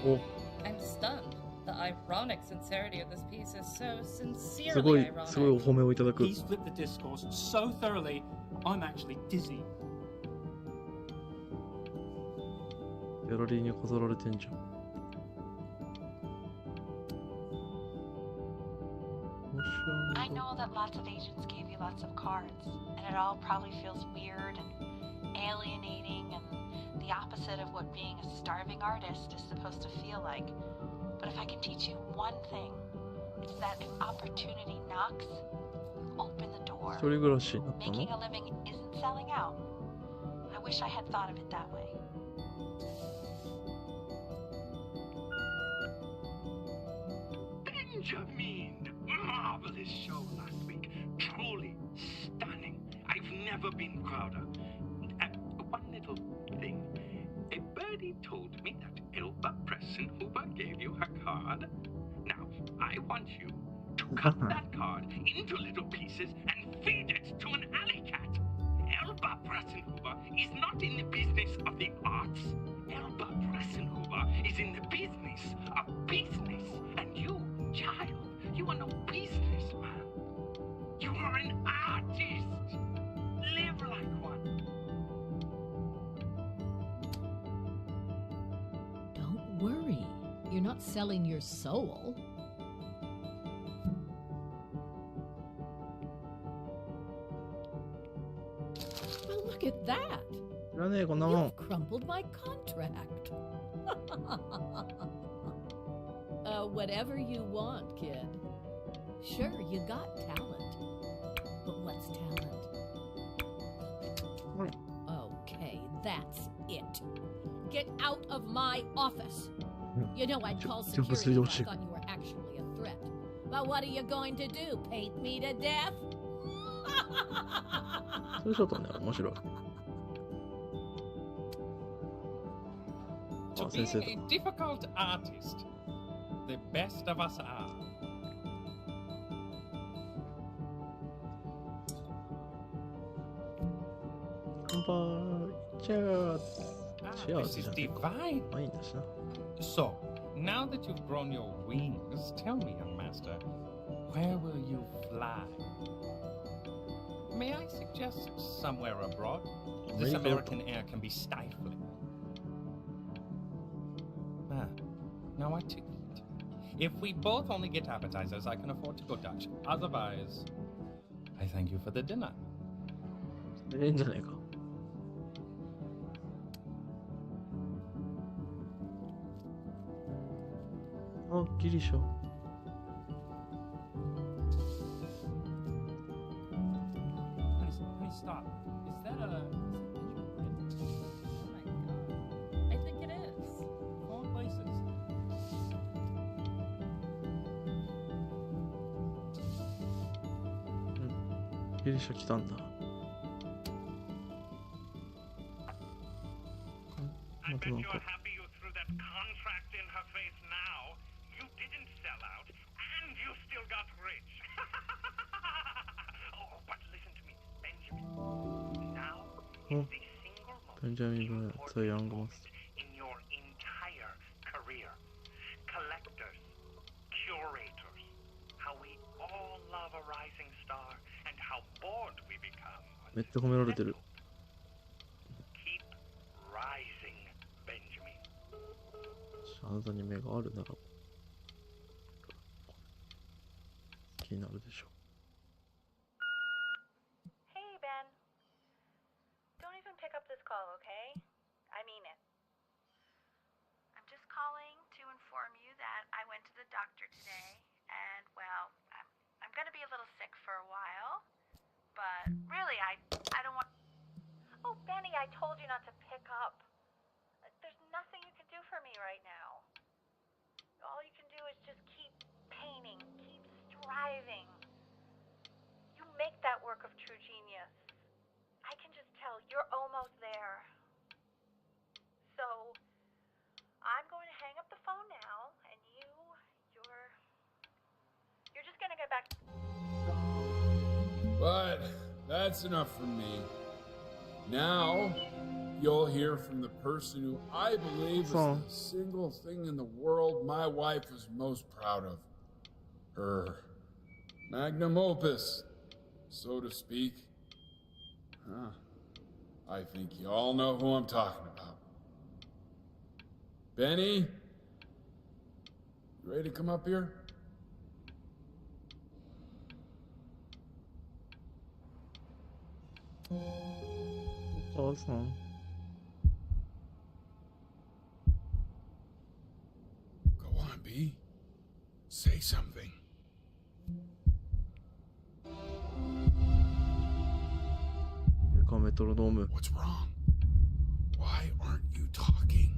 Oh. I'm stunned. The ironic sincerity of this piece is so sincerely ironic. すごいお褒めをいただく。 He's flipped the discourse so thoroughly, I'm actually dizzy. ギャラリーに飾られてんじゃん。 I know that lots of agents gave you lots of cards, and it all probably feels weird and alienating and the opposite of what being a starving artist is supposed to feel like. But if I can teach you one thing, it's that if opportunity knocks, open the door. 一人暮らしになったの? Making a living isn't selling out. I wish I had thought of it that way. Benjamin! Marvelous show last week. Truly stunning. I've never been prouder. One little thing. A birdie told me that Elba Pressenhuber gave you her card. Now, I want you to cut that card into little pieces and feed it to an alley cat. Elba Pressenhuber is not in the business of the arts. Elba Pressenhuber is in the business of business. And you, child, you are no businessman. You are an artist. Live like one. Don't worry. You're not selling your soul. Well, look at that. You've crumpled my contract. Whatever you want, kid. Sure, you got talent. But what's talent? Okay, that's it. Get out of my office. You know I'd call security if I thought you were actually a threat. But what are you going to do? Paint me to death? そういうショットね、面白い。 To be a difficult artist, the best of us are. This is divine. So, now that you've grown your wings, tell me, young master, where will you fly? May I suggest somewhere abroad? This American air can be stifling. Now I take it. If we both only get appetizers, I can afford to go Dutch. Otherwise, I thank you for the dinner. いいんじゃないか。あ、ギリシャ。Honey, stop. Is that a... I think it is. Four places. ギリシャ来たんだ。I bet you're happy you threw that contract in her face now. You didn't sell out, and you still got rich. Oh, but listen to me, Benjamin. Now is the single most important moment in your entire career. Collectors, curators, how we all love a rising star, and how bored we become. めっちゃ褒められてる。あなたに目があるなら気になるでしょう。 Hey, Ben. Don't even pick up this call, okay? I mean it. I'm just calling to inform you that I went to the doctor today, and well, I'm gonna be a little sick for a while, but really, I don't want. Oh, Benny, I told you not to pick up. There's nothing you can do for me right now. All you can do is just keep painting, keep striving. You make that work of true genius. I can just tell you're almost there. So, I'm going to hang up the phone now, and you're just gonna get back. But that's enough from me. Now, you'll hear from the person who I believe is the single thing in the world my wife is most proud of. Her magnum opus, so to speak. Huh. I think you all know who I'm talking about. Benny? You ready to come up here? Awesome. Go on, B. Say something. What's wrong? Why aren't you talking?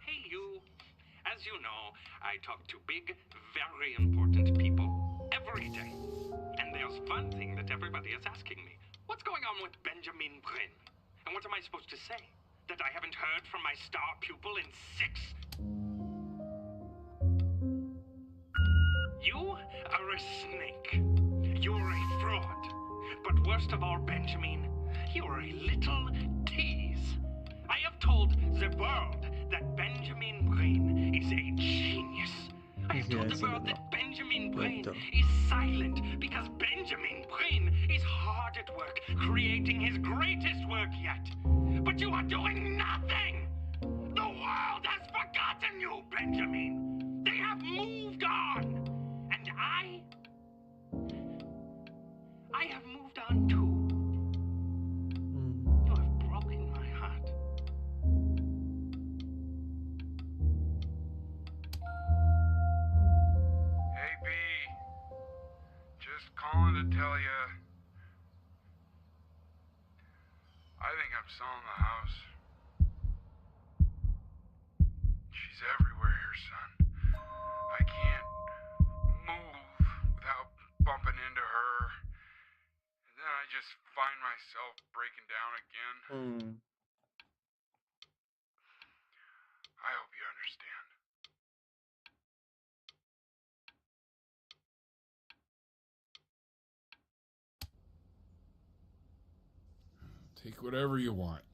Hey, you. As you know, I talk to big, very important people every day. And there's one thing that everybody is asking me. What's going on with Benjamin Brin? And what am I supposed to say? That I haven't heard from my star pupil in 6? You are a snake. You're a fraud. But worst of all, Benjamin, you're a little tease. I have told the world that Benjamin Brin is a genius. I have told the world that Benjamin Brin is silent because Benjamin Brin is hard at work creating his greatest work yet. But you are doing nothing! The world has forgotten you, Benjamin! They have moved on! And I have moved on too. You have broken my heart. Hey, B. Just calling to tell you. I think I'm selling the house. She's everywhere here, son. I can't move without bumping into her. And then I just find myself breaking down again. I hope you understand. Take whatever you want.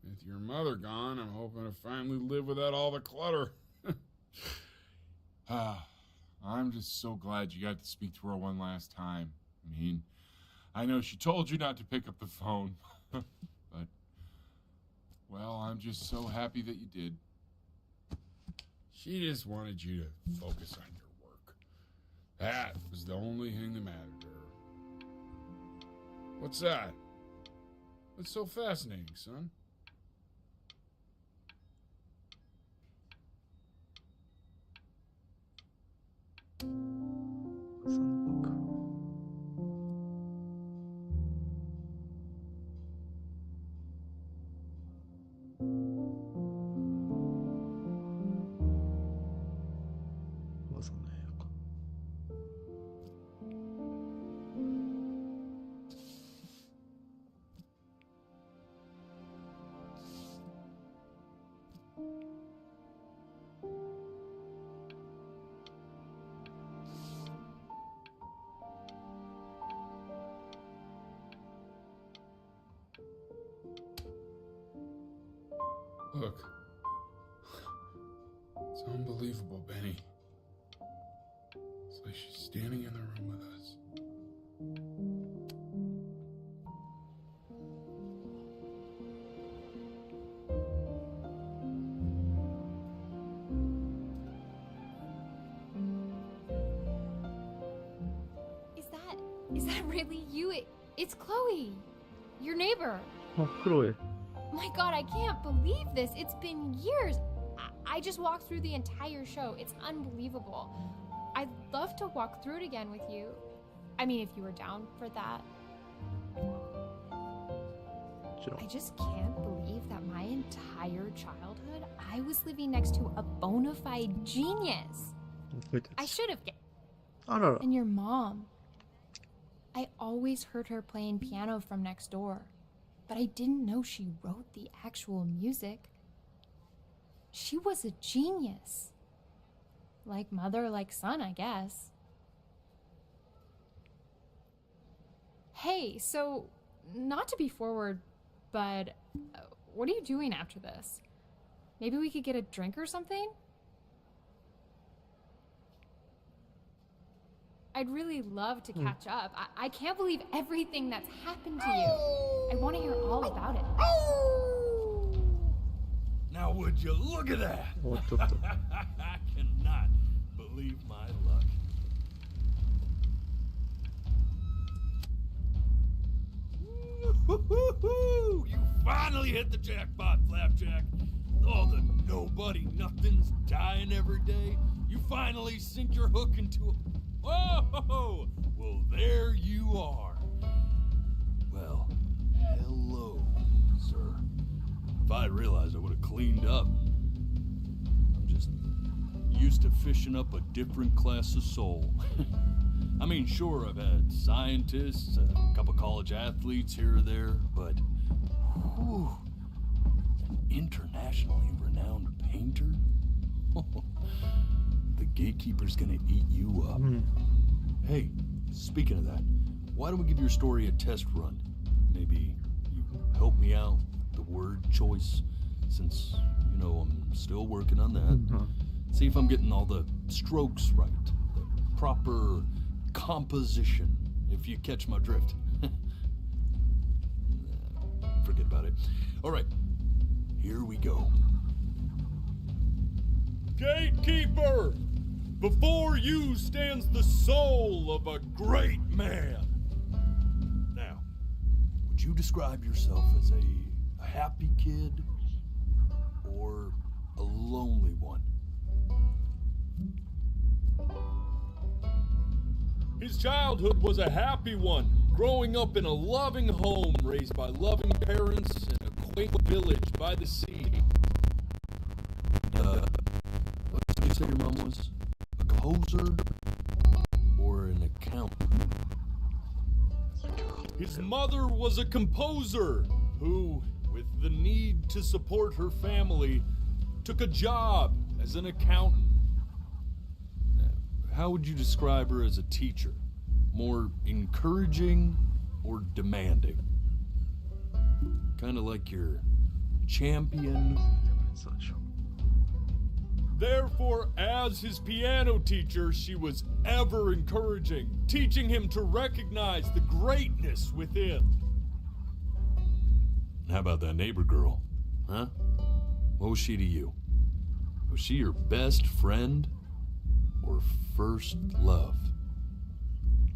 With your mother gone, I'm hoping to finally live without all the clutter. I'm just so glad you got to speak to her one last time. I mean, I know she told you not to pick up the phone, but, well, I'm just so happy that you did. She just wanted you to focus on your work. That was the only thing that mattered to her. What's that? What's so fascinating, son? Look. It's unbelievable, Benny. It's like she's standing in the room with us. Is that really you? It's Chloe, your neighbor. Oh, Chloe. My God, I can't believe this. It's been years. I just walked through the entire show. It's unbelievable. I'd love to walk through it again with you. I mean, if you were down for that. I just can't believe that my entire childhood, I was living next to a bona fide genius. I should have guessed. And your mom. I always heard her playing piano from next door, but I didn't know she wrote the actual music. She was a genius. Like mother, like son, I guess. Hey, so, not to be forward, but what are you doing after this? Maybe we could get a drink or something? I'd really love to catch up. I can't believe everything that's happened to you. I want to hear all about it. Now would you look at that? I cannot believe my luck. Woo-hoo-hoo-hoo! You finally hit the jackpot, Flapjack. Oh, the nobody nothing's dying every day. You finally sink your hook into a... Oh, well, there you are. Well, hello, sir. If I had realized, I would have cleaned up. I'm just used to fishing up a different class of soul. I mean, sure, I've had scientists, a couple college athletes here or there, but whew, an internationally renowned painter? The gatekeeper's gonna eat you up. Hey, speaking of that, why don't we give your story a test run? Maybe you help me out with the word choice, since, you know, I'm still working on that. See if I'm getting all the strokes right, the proper composition, if you catch my drift. Forget about it. All right, here we go. Gatekeeper! Before you stands the soul of a great man. Now, would you describe yourself as a happy kid or a lonely one? His childhood was a happy one, growing up in a loving home raised by loving parents in a quaint village by the sea. What did you say your mom was? A composer or an accountant? His mother was a composer who, with the need to support her family, took a job as an accountant. How would you describe her as a teacher? More encouraging or demanding? Kind of like your champion. Therefore, as his piano teacher, she was ever encouraging, teaching him to recognize the greatness within. How about that neighbor girl? Huh? What was she to you? Was she your best friend or first love?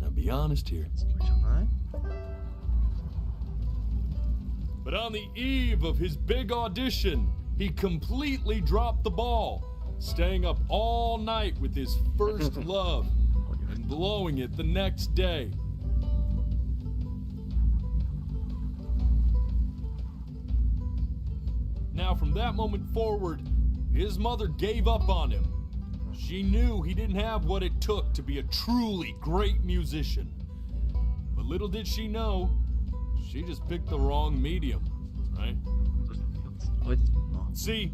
Now be honest here. But on the eve of his big audition, he completely dropped the ball, staying up all night with his first love and blowing it the next day. Now, from that moment forward, his mother gave up on him. She knew he didn't have what it took to be a truly great musician. But little did she know, she just picked the wrong medium, right? See,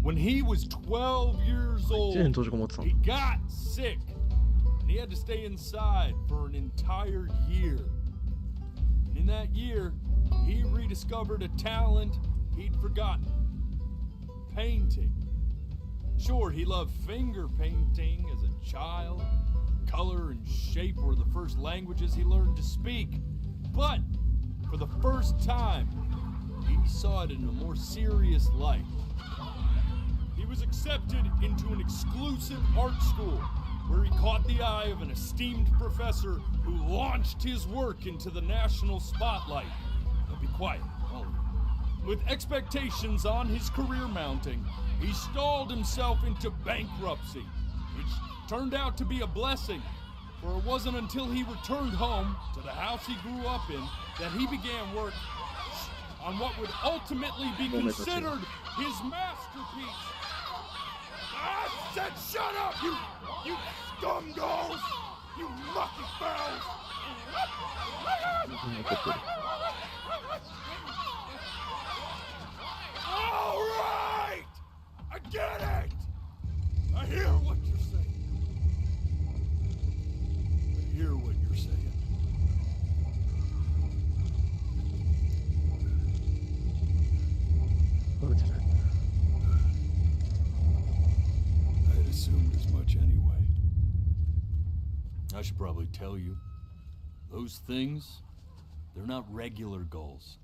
when he was 12 years old, he got sick, and he had to stay inside for an entire year. And in that year, he rediscovered a talent he'd forgotten. painting. Sure, he loved finger painting as a child. Color and shape were the first languages he learned to speak. But for the first time, he saw it in a more serious light. He was accepted into an exclusive art school where he caught the eye of an esteemed professor who launched his work into the national spotlight. Now be quiet, all of you. With expectations on his career mounting, he stalled himself into bankruptcy, which turned out to be a blessing, for it wasn't until he returned home to the house he grew up in that he began work on what would ultimately be considered his masterpiece. I said shut up, you scumballs! You mucky fowls! All right! I get it! I hear what you're saying. I hear what you're saying. I had assumed as much anyway. I should probably tell you, those things, they're not regular gulls.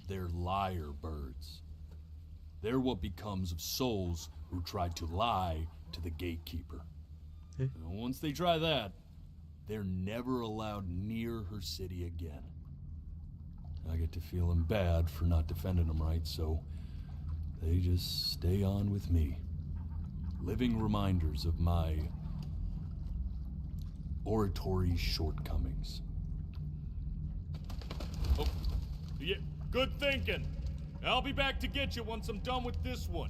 They're lyre birds. They're what becomes of souls who tried to lie to the gatekeeper. And once they try that, they're never allowed near her city again. I get to feeling bad for not defending them right, so they just stay on with me. Living reminders of my oratory shortcomings. Oh, yeah, good thinking. I'll be back to get you once I'm done with this one.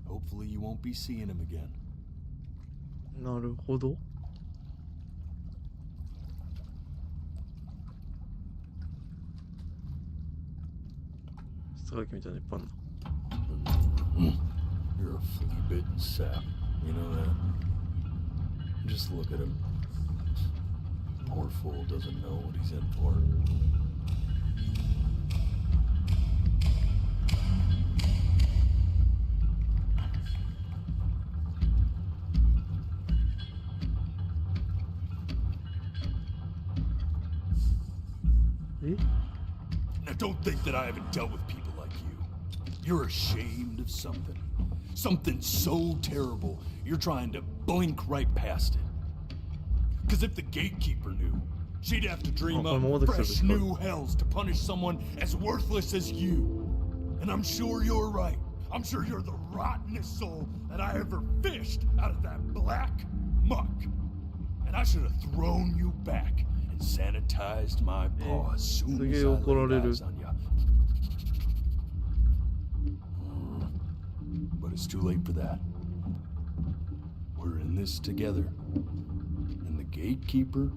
Hopefully you won't be seeing him again. なるほど。You're a flea-bitten sap, you know that? Just look at him. Poor fool doesn't know what he's in for. Now don't think that I haven't dealt with people like you. You're ashamed of something. Something so terrible, you're trying to blink right past it. Because if the gatekeeper knew, she'd have to dream up fresh new hells to punish someone as worthless as you. And I'm sure you're right. I'm sure you're the rottenest soul that I ever fished out of that black muck. And I should have thrown you back and sanitized my paws as soon as I laid eyes on you. But it's too late for that. We're in this together. And the gatekeeper,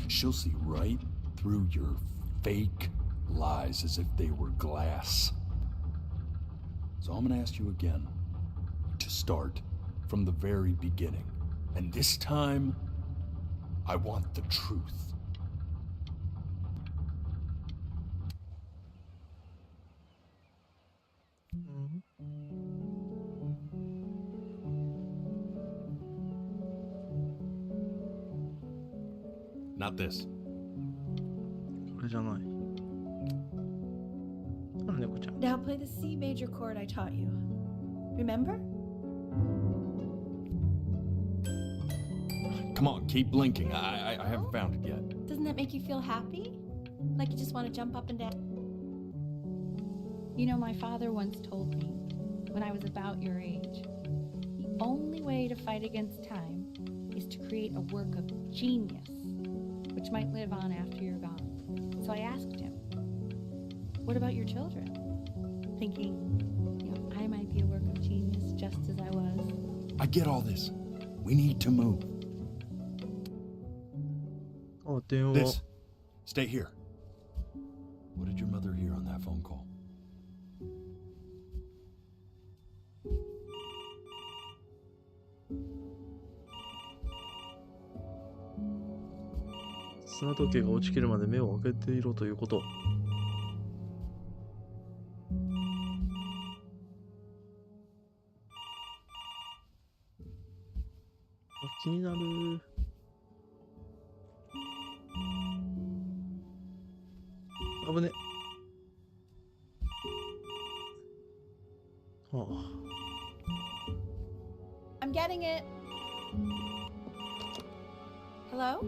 she'll see right through your fake lies as if they were glass. So I'm gonna ask you again to start from the very beginning. And this time, I want the truth. Not this. Now play the C major chord I taught you. Remember? Come on, keep blinking. I haven't found it yet. Doesn't that make you feel happy? Like you just want to jump up and down? You know, my father once told me, when I was about your age, the only way to fight against time is to create a work of genius, which might live on after you're gone. So I asked him, what about your children? Thinking, you know, I might be a work of genius just as I was. I get all this. We need to move. This. Stay here. What did your mother hear on that phone call? 気になる。危ね。はあ。I'm getting it. Hello?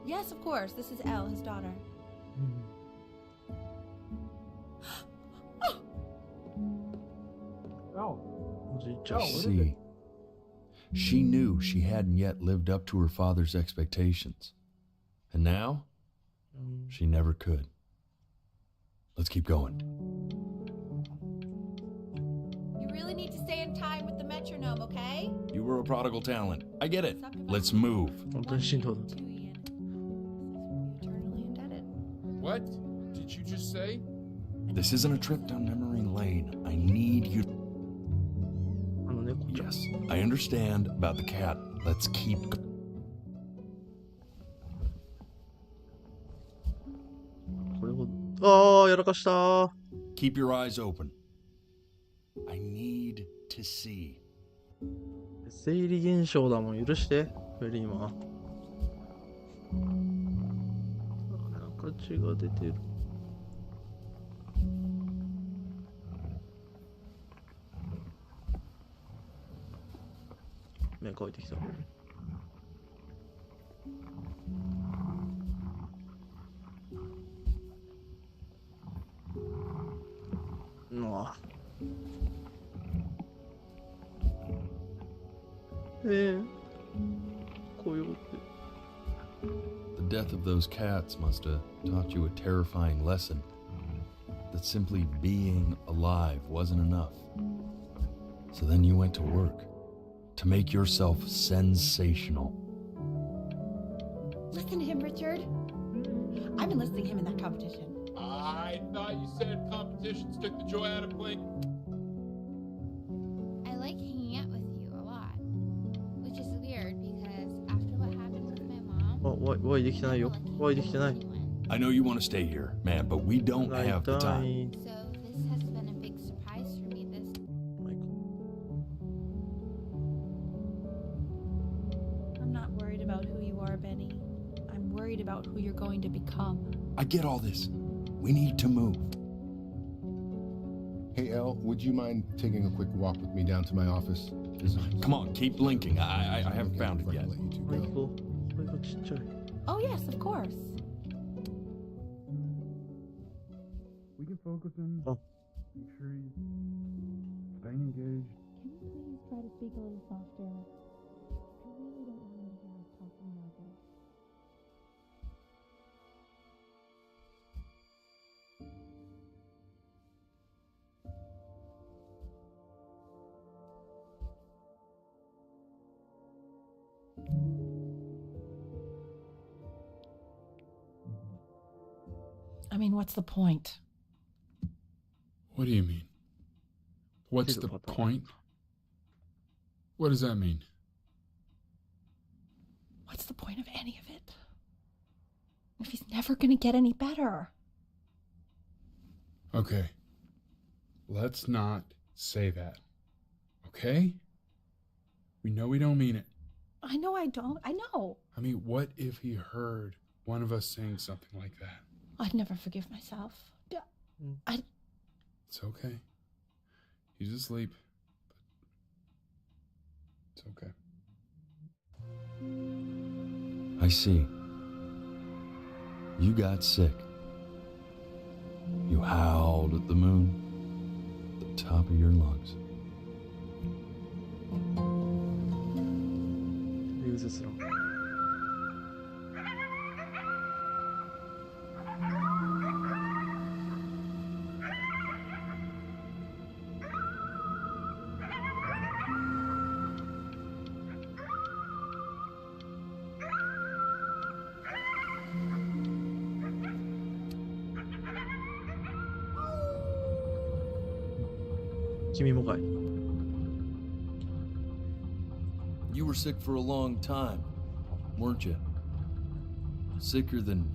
Yes, of course. This is Elle, his daughter. See, she knew she hadn't yet lived up to her father's expectations. And now, she never could. Let's keep going. You really need to stay in time with the metronome, okay? You were a prodigal talent. I get it. Let's move. What did you just say? This isn't a trip down memory lane. I need you. Yes, I understand about the cat. Let's keep going. Keep your eyes open. I need to see. 生理現象だもん、許してフェリーマン。なんか血が出てる。目描いてきた。The death of those cats must have taught you a terrifying lesson. That simply being alive wasn't enough. So then you went to work to make yourself sensational. Listen to him, Richard. I'm enlisting him in that competition. I thought you said competitions took the joy out of playing. I like hanging out with you a lot, which is weird because after what happened with my mom. Whyできてないよ。Whyできてない。I know you want to stay here, man, but we don't have the time. So this has been a big surprise for me. This. I'm not worried about who you are, Benny. I'm worried about who you're going to become. I get all this. We need to move. Hey, Elle, would you mind taking a quick walk with me down to my office? Come on, keep blinking. I haven't found it yet. Oh, yes, of course. We can focus in. Make sure you stay engaged. Can you please try to speak a little softer? I really don't want him to hear us talking about this. I mean, what's the point? What do you mean? What's the point? What does that mean? What's the point of any of it? If he's never going to get any better. Okay. Let's not say that. Okay? We know we don't mean it. I know I don't. I know. I mean, what if he heard one of us saying something like that? I'd never forgive myself. It's okay. He's asleep. But it's okay. I see. You got sick. You howled at the moon at the top of your lungs. You were sick for a long time, weren't you? Sicker than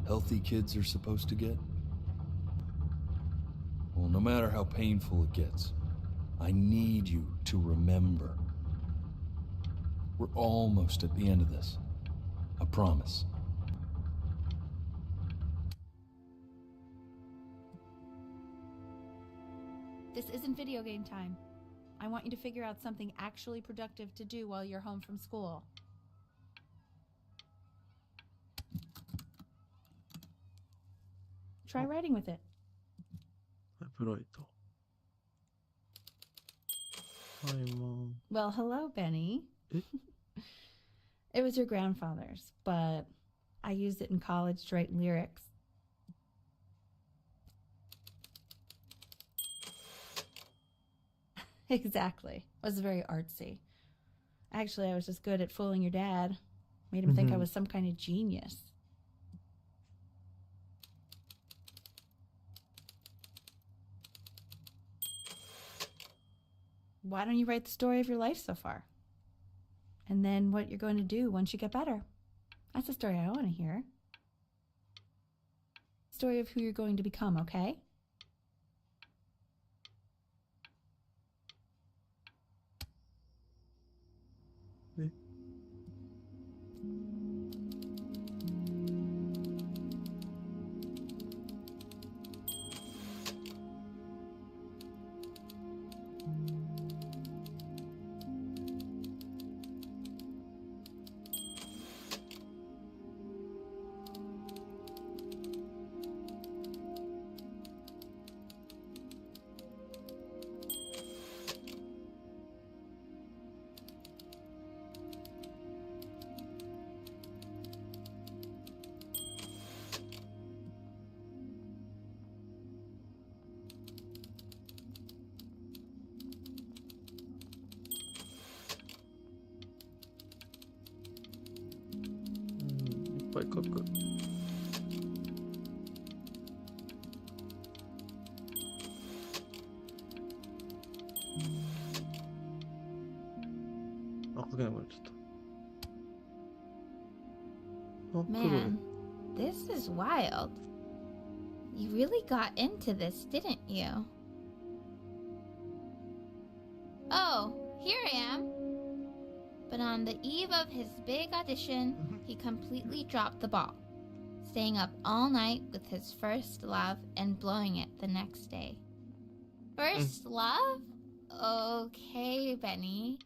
healthy kids are supposed to get? Well, no matter how painful it gets, I need you to remember. We're almost at the end of this. I promise. This isn't video game time. I want you to figure out something actually productive to do while you're home from school. Try writing with it. Hi, Mom. Well, hello, Benny. It was your grandfather's, but I used it in college to write lyrics. Exactly. It was very artsy. Actually, I was just good at fooling your dad. Made him think I was some kind of genius. Why don't you write the story of your life so far? And then what you're going to do once you get better. That's the story I want to hear. Story of who you're going to become, okay? Man, this is wild. You really got into this, didn't you? Oh, here I am. But on the eve of his big audition, he completely dropped the ball, staying up all night with his first love and blowing it the next day. First love? Okay, Benny.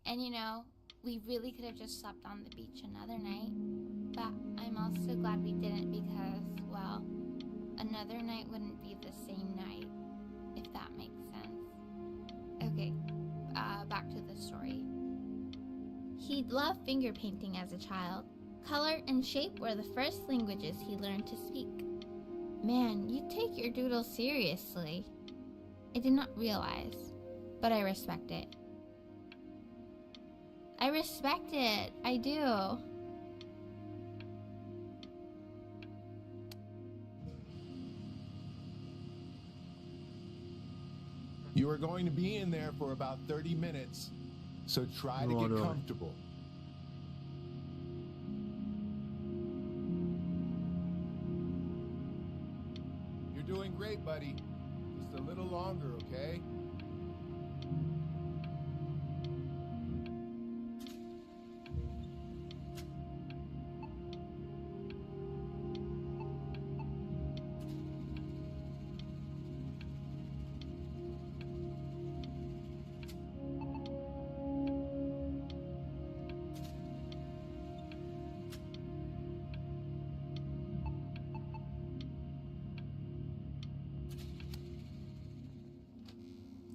And you know, we really could have just slept on the beach another night. But I'm also glad we didn't because, well, another night wouldn't be the same night, if that makes sense. Okay, back to the story. He'd loved finger painting as a child. Color and shape were the first languages he learned to speak. Man, you take your doodle seriously. I did not realize, but I respect it. I respect it, I do. You are going to be in there for about 30 minutes, so try to get comfortable. You're doing great, buddy. Just a little longer, okay?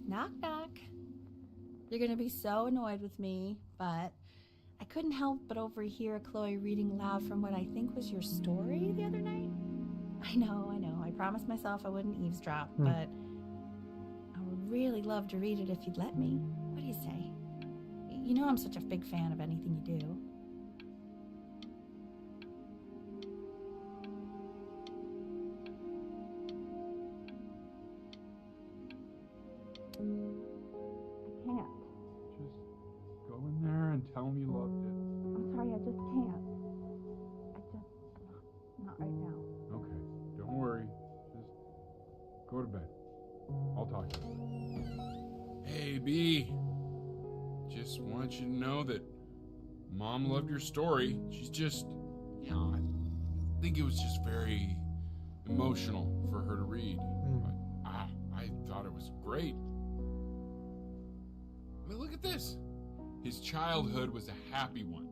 Knock, knock. You're gonna be so annoyed with me, but I couldn't help but overhear Chloe reading loud from what I think was your story the other night. I know. I promised myself I wouldn't eavesdrop, but I would really love to read it if you'd let me. What do you say? You know I'm such a big fan of anything you do. I can't. Just go in there and tell him you loved it. I'm sorry, I just can't. Not right now. Okay, don't worry. Just go to bed. I'll talk to you. Hey, B. Just want you to know that Mom loved your story. She's just, you know, I think it was just very emotional for her to read. But I thought it was great. I mean, look at this. His childhood was a happy one.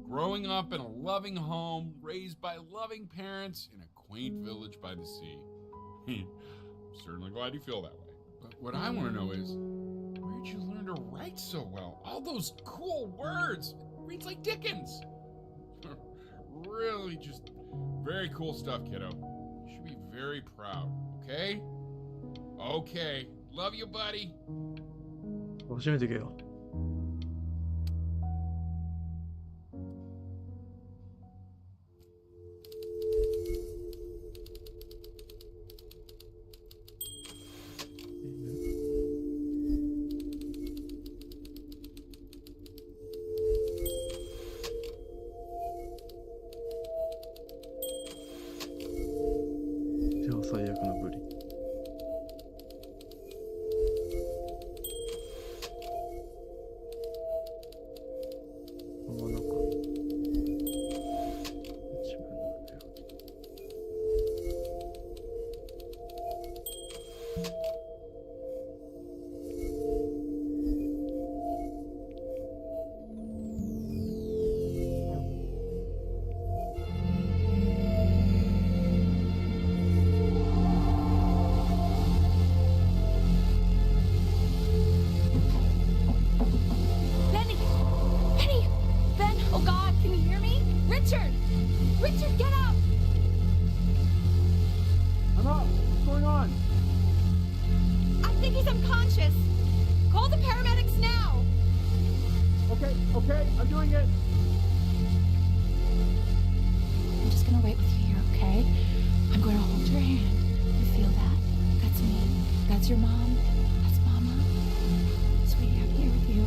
Growing up in a loving home, raised by loving parents in a quaint village by the sea. I'm certainly glad you feel that way. But what I want to know is, where'd you learn to write so well? All those cool words. It reads like Dickens. Really just very cool stuff, kiddo. You should be very proud, okay? Okay. Love you, buddy. 初めてけよ。最悪のブリ。この中。一番の手書き。Richard, get up! I'm up. What's going on? I think he's unconscious. Call the paramedics now. Okay, I'm doing it. I'm just gonna wait with you here, okay? I'm going to hold your hand. You feel that? That's me. That's your mom. That's Mama. Sweetie, I'm here with you.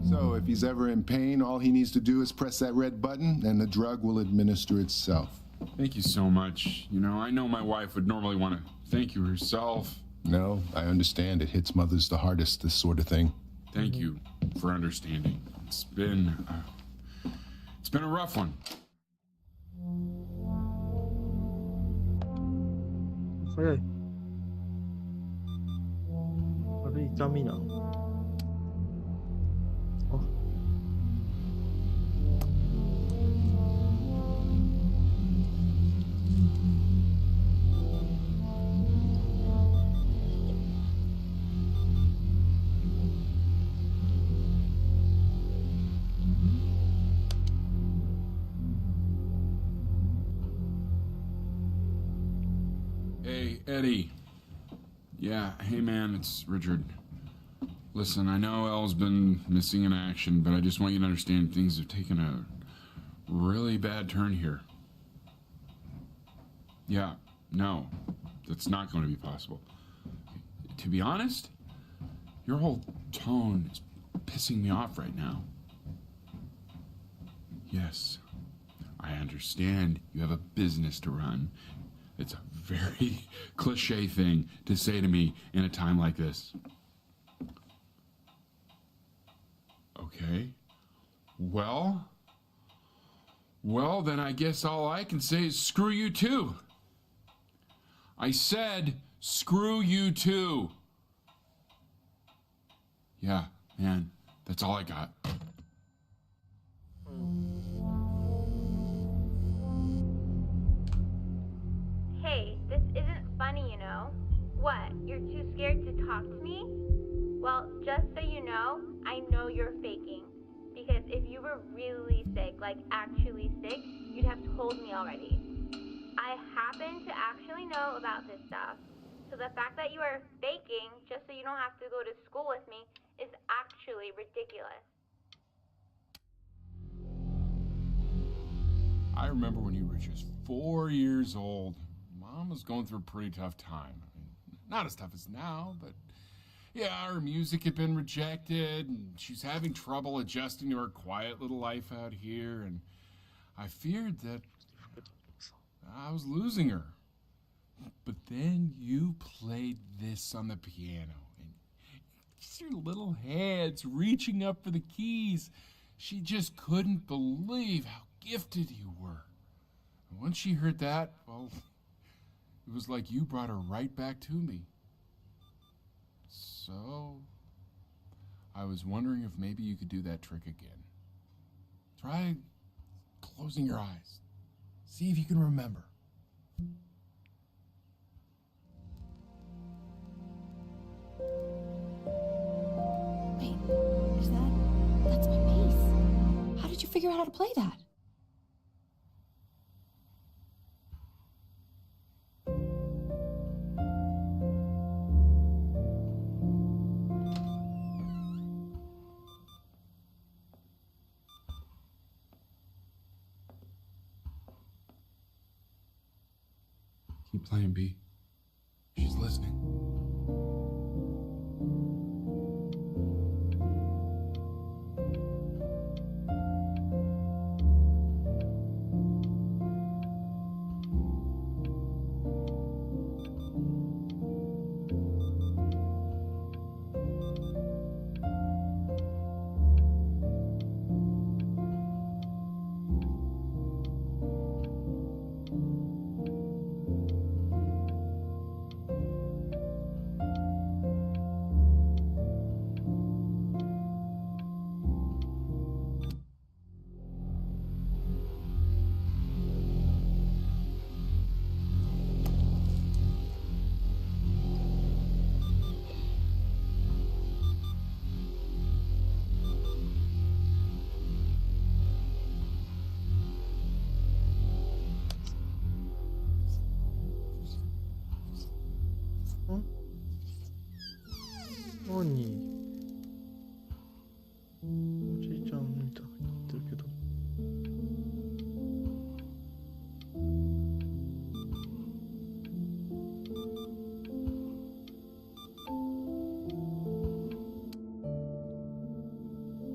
So if he's ever in pain, all he needs to do is press that red button and the drug will administer itself. Thank you so much. You know, I know my wife would normally want to thank you herself. No, I understand. It hits mothers the hardest, this sort of thing. Thank you for understanding. It's been a rough one. 早い。あれ痛みなの？あ。Hey, Eddie. Yeah, hey man, it's Richard. Listen, I know Elle's been missing in action, but I just want you to understand things have taken a really bad turn here. Yeah, no, that's not going to be possible. To be honest, your whole tone is pissing me off right now. Yes, I understand you have a business to run. It's a very cliche thing to say to me in a time like this. Okay. Well, then I guess all I can say is screw you too. I said screw you too. Yeah, man, that's all I got. Hey, this isn't funny, you know. What, you're too scared to talk to me? Well, just so you know, I know you're faking. Because if you were really sick, like actually sick, you'd have told me already. I happen to actually know about this stuff. So the fact that you are faking just so you don't have to go to school with me is actually ridiculous. I remember when you were just 4 years old. Mom was going through a pretty tough time. I mean, not as tough as now, but yeah, her music had been rejected, and she's having trouble adjusting to her quiet little life out here, and I feared that I was losing her. But then you played this on the piano, and just your little hands reaching up for the keys. She just couldn't believe how gifted you were. And once she heard that, well, it was like you brought her right back to me. So, I was wondering if maybe you could do that trick again. Try closing your eyes. See if you can remember. Wait, that's my bass. How did you figure out how to play that? Keep playing, B. She's listening.何？おじいちゃんみたいになってるけど。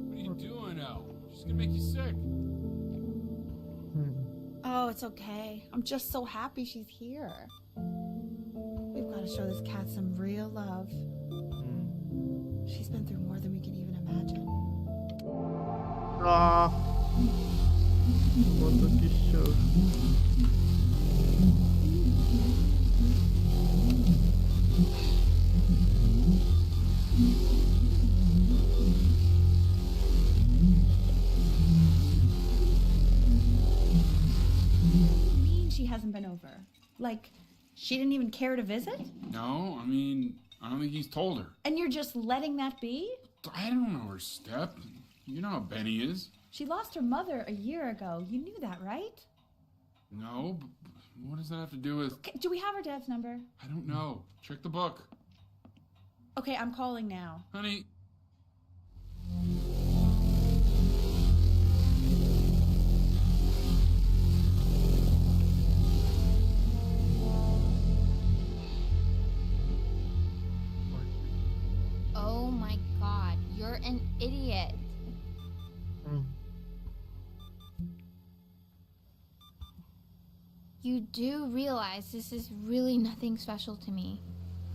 What are you doing, Al? She's gonna make you sick. Oh, it's okay. I'm just so happy she's here. We've got to show this cat some real love. She's been through more than we can even imagine. Ah, what a show. What do you mean she hasn't been over? Like, she didn't even care to visit? No, I mean, I don't think he's told her. And you're just letting that be? I don't know her step. You know how Benny is. She lost her mother a year ago. You knew that, right? No, but what does that have to do with... Okay, do we have her dad's number? I don't know. Check the book. Okay, I'm calling now. Honey. Oh my god, you're an idiot. You do realize this is really nothing special to me.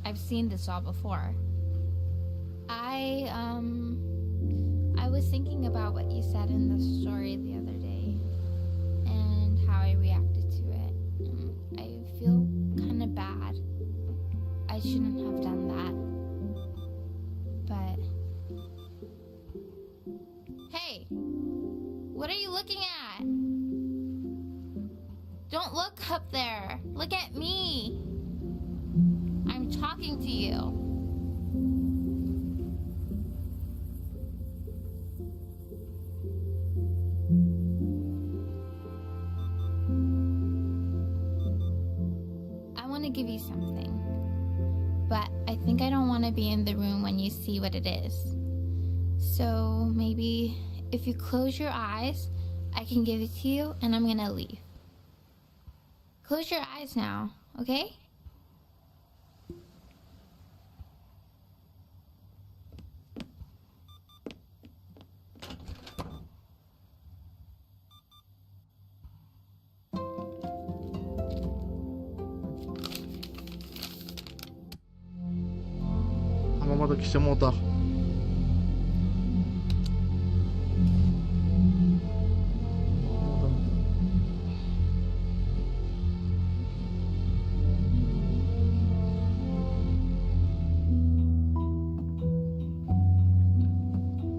I've seen this all before. I was thinking about what you said in the story the other day and how I reacted to it. I feel kind of bad. I shouldn't have done that. But hey, what are you looking at? Don't look up there. Look at me. I'm talking to you. gonna give you something. But I think I don't want to be in the room when you see what it is. So maybe if you close your eyes, I can give it to you and I'm gonna leave. Close your eyes now, okay?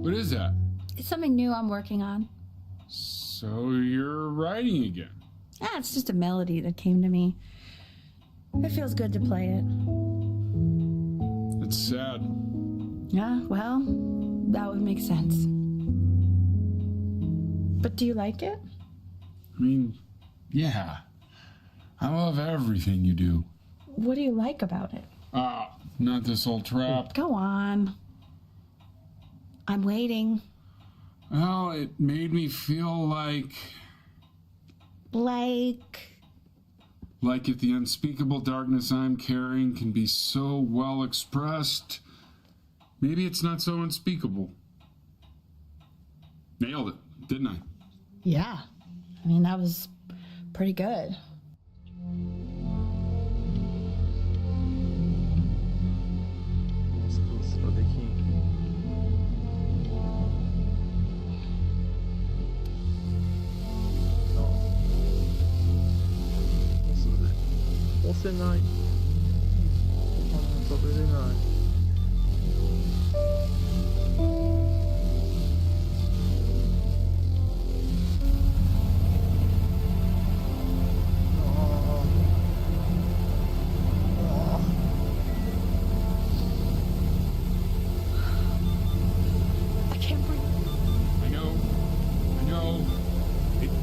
What is that? It's something new I'm working on. So you're writing again? It's just a melody that came to me. It feels good to play it. It's sad. Yeah, well, that would make sense. But do you like it? I mean, yeah. I love everything you do. What do you like about it? Not this old trap. Go on. I'm waiting. Well, it made me feel like if the unspeakable darkness I'm carrying can be so well expressed, maybe it's not so unspeakable. Nailed it, didn't I? Yeah. I mean, that was pretty good.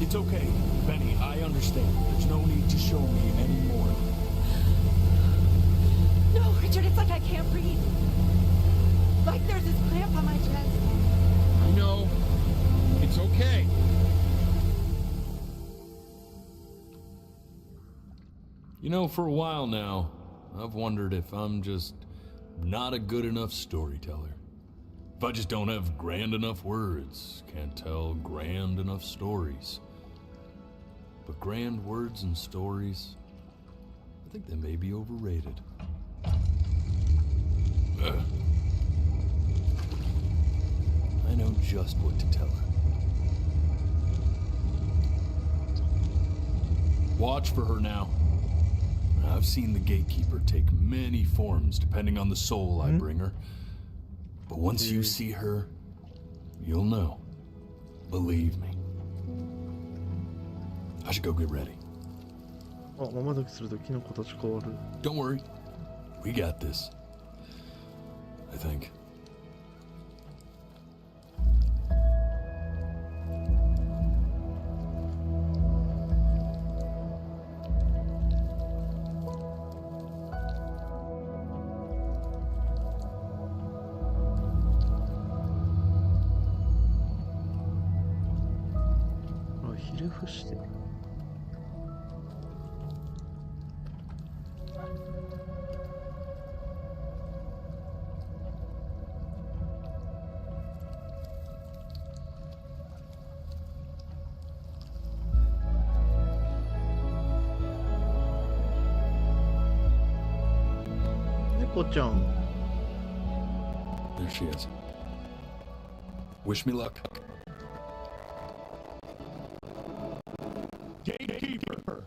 It's okay, Benny, I understand. There's no need to show me anymore. No, Richard, it's like I can't breathe. Like there's this cramp on my chest. I know. It's okay. You know, for a while now, I've wondered if I'm just not a good enough storyteller. If I just don't have grand enough words, can't tell grand enough stories. But grand words and stories, I think they may be overrated. I know just what to tell her. Watch for her now. I've seen the gatekeeper take many forms depending on the soul I bring her. But once you see her, you'll know. Believe me. I should go get ready. Don't worry. We got this. I think. There she is. Wish me luck. Gatekeeper,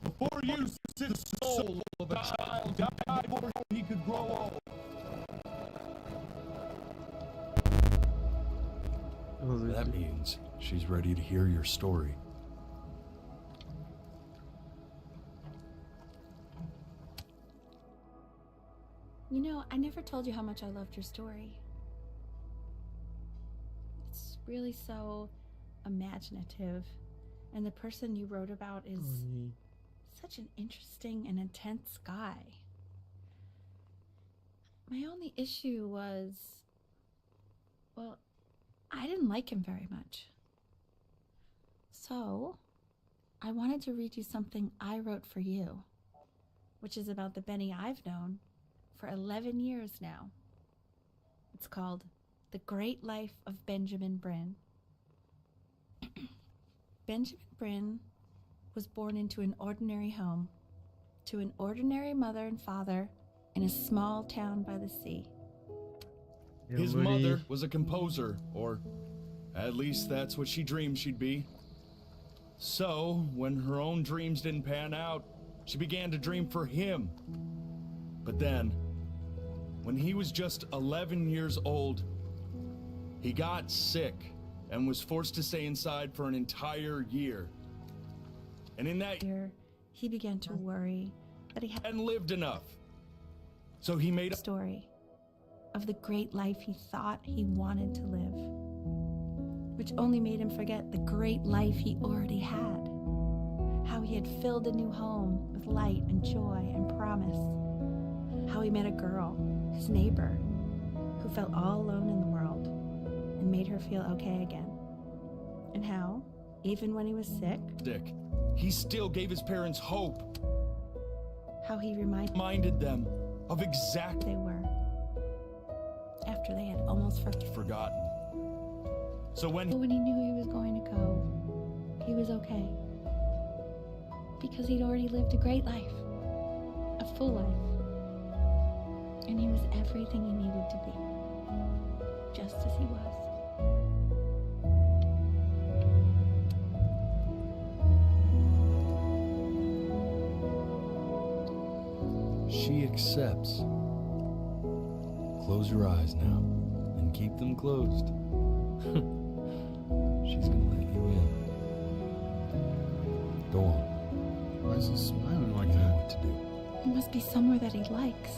before you sit the soul of a child died before he could grow old. That means she's ready to hear your story. You know, I never told you how much I loved your story. It's really so imaginative. And the person you wrote about is such an interesting and intense guy. My only issue was, well, I didn't like him very much. So, I wanted to read you something I wrote for you, which is about the Benny I've known for 11 years now. It's called The Great Life of Benjamin Bryn. Benjamin Bryn was born into an ordinary home, to an ordinary mother and father in a small town by the sea. His mother was a composer, or at least that's what she dreamed she'd be. So, when her own dreams didn't pan out, she began to dream for him. But then, when he was just 11 years old, he got sick and was forced to stay inside for an entire year. And in that year, he began to worry that he hadn't lived enough. So he made a story of the great life he thought he wanted to live, which only made him forget the great life he already had. How he had filled a new home with light and joy and promise. How he met a girl, his neighbor, who felt all alone in the world and made her feel okay again. And how, even when he was sick, he still gave his parents hope. How he reminded them of exactly they were after they had almost forgotten. So when he knew he was going to go, he was okay. Because he'd already lived a great life, a full life. And he was everything he needed to be, just as he was. She accepts. Close your eyes now, and keep them closed. She's gonna let you in. Go on. Why is he smiling like that? What to do? It must be somewhere that he likes.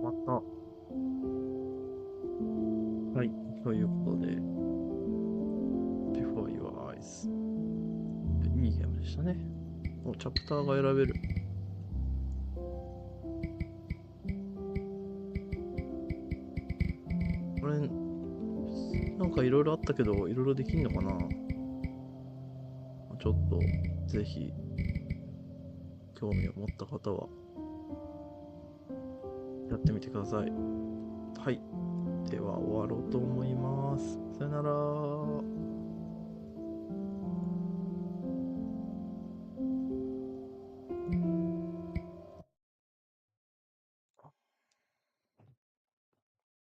また。はい、ということで、Before Your Eyes。いいゲームでしたね。もうチャプターが選べる。これ、なんかいろいろあったけど、いろいろできんのかな？ちょっと、ぜひ、興味を持った方は、やってみてください。はい。では終わろうと思います。さよなら。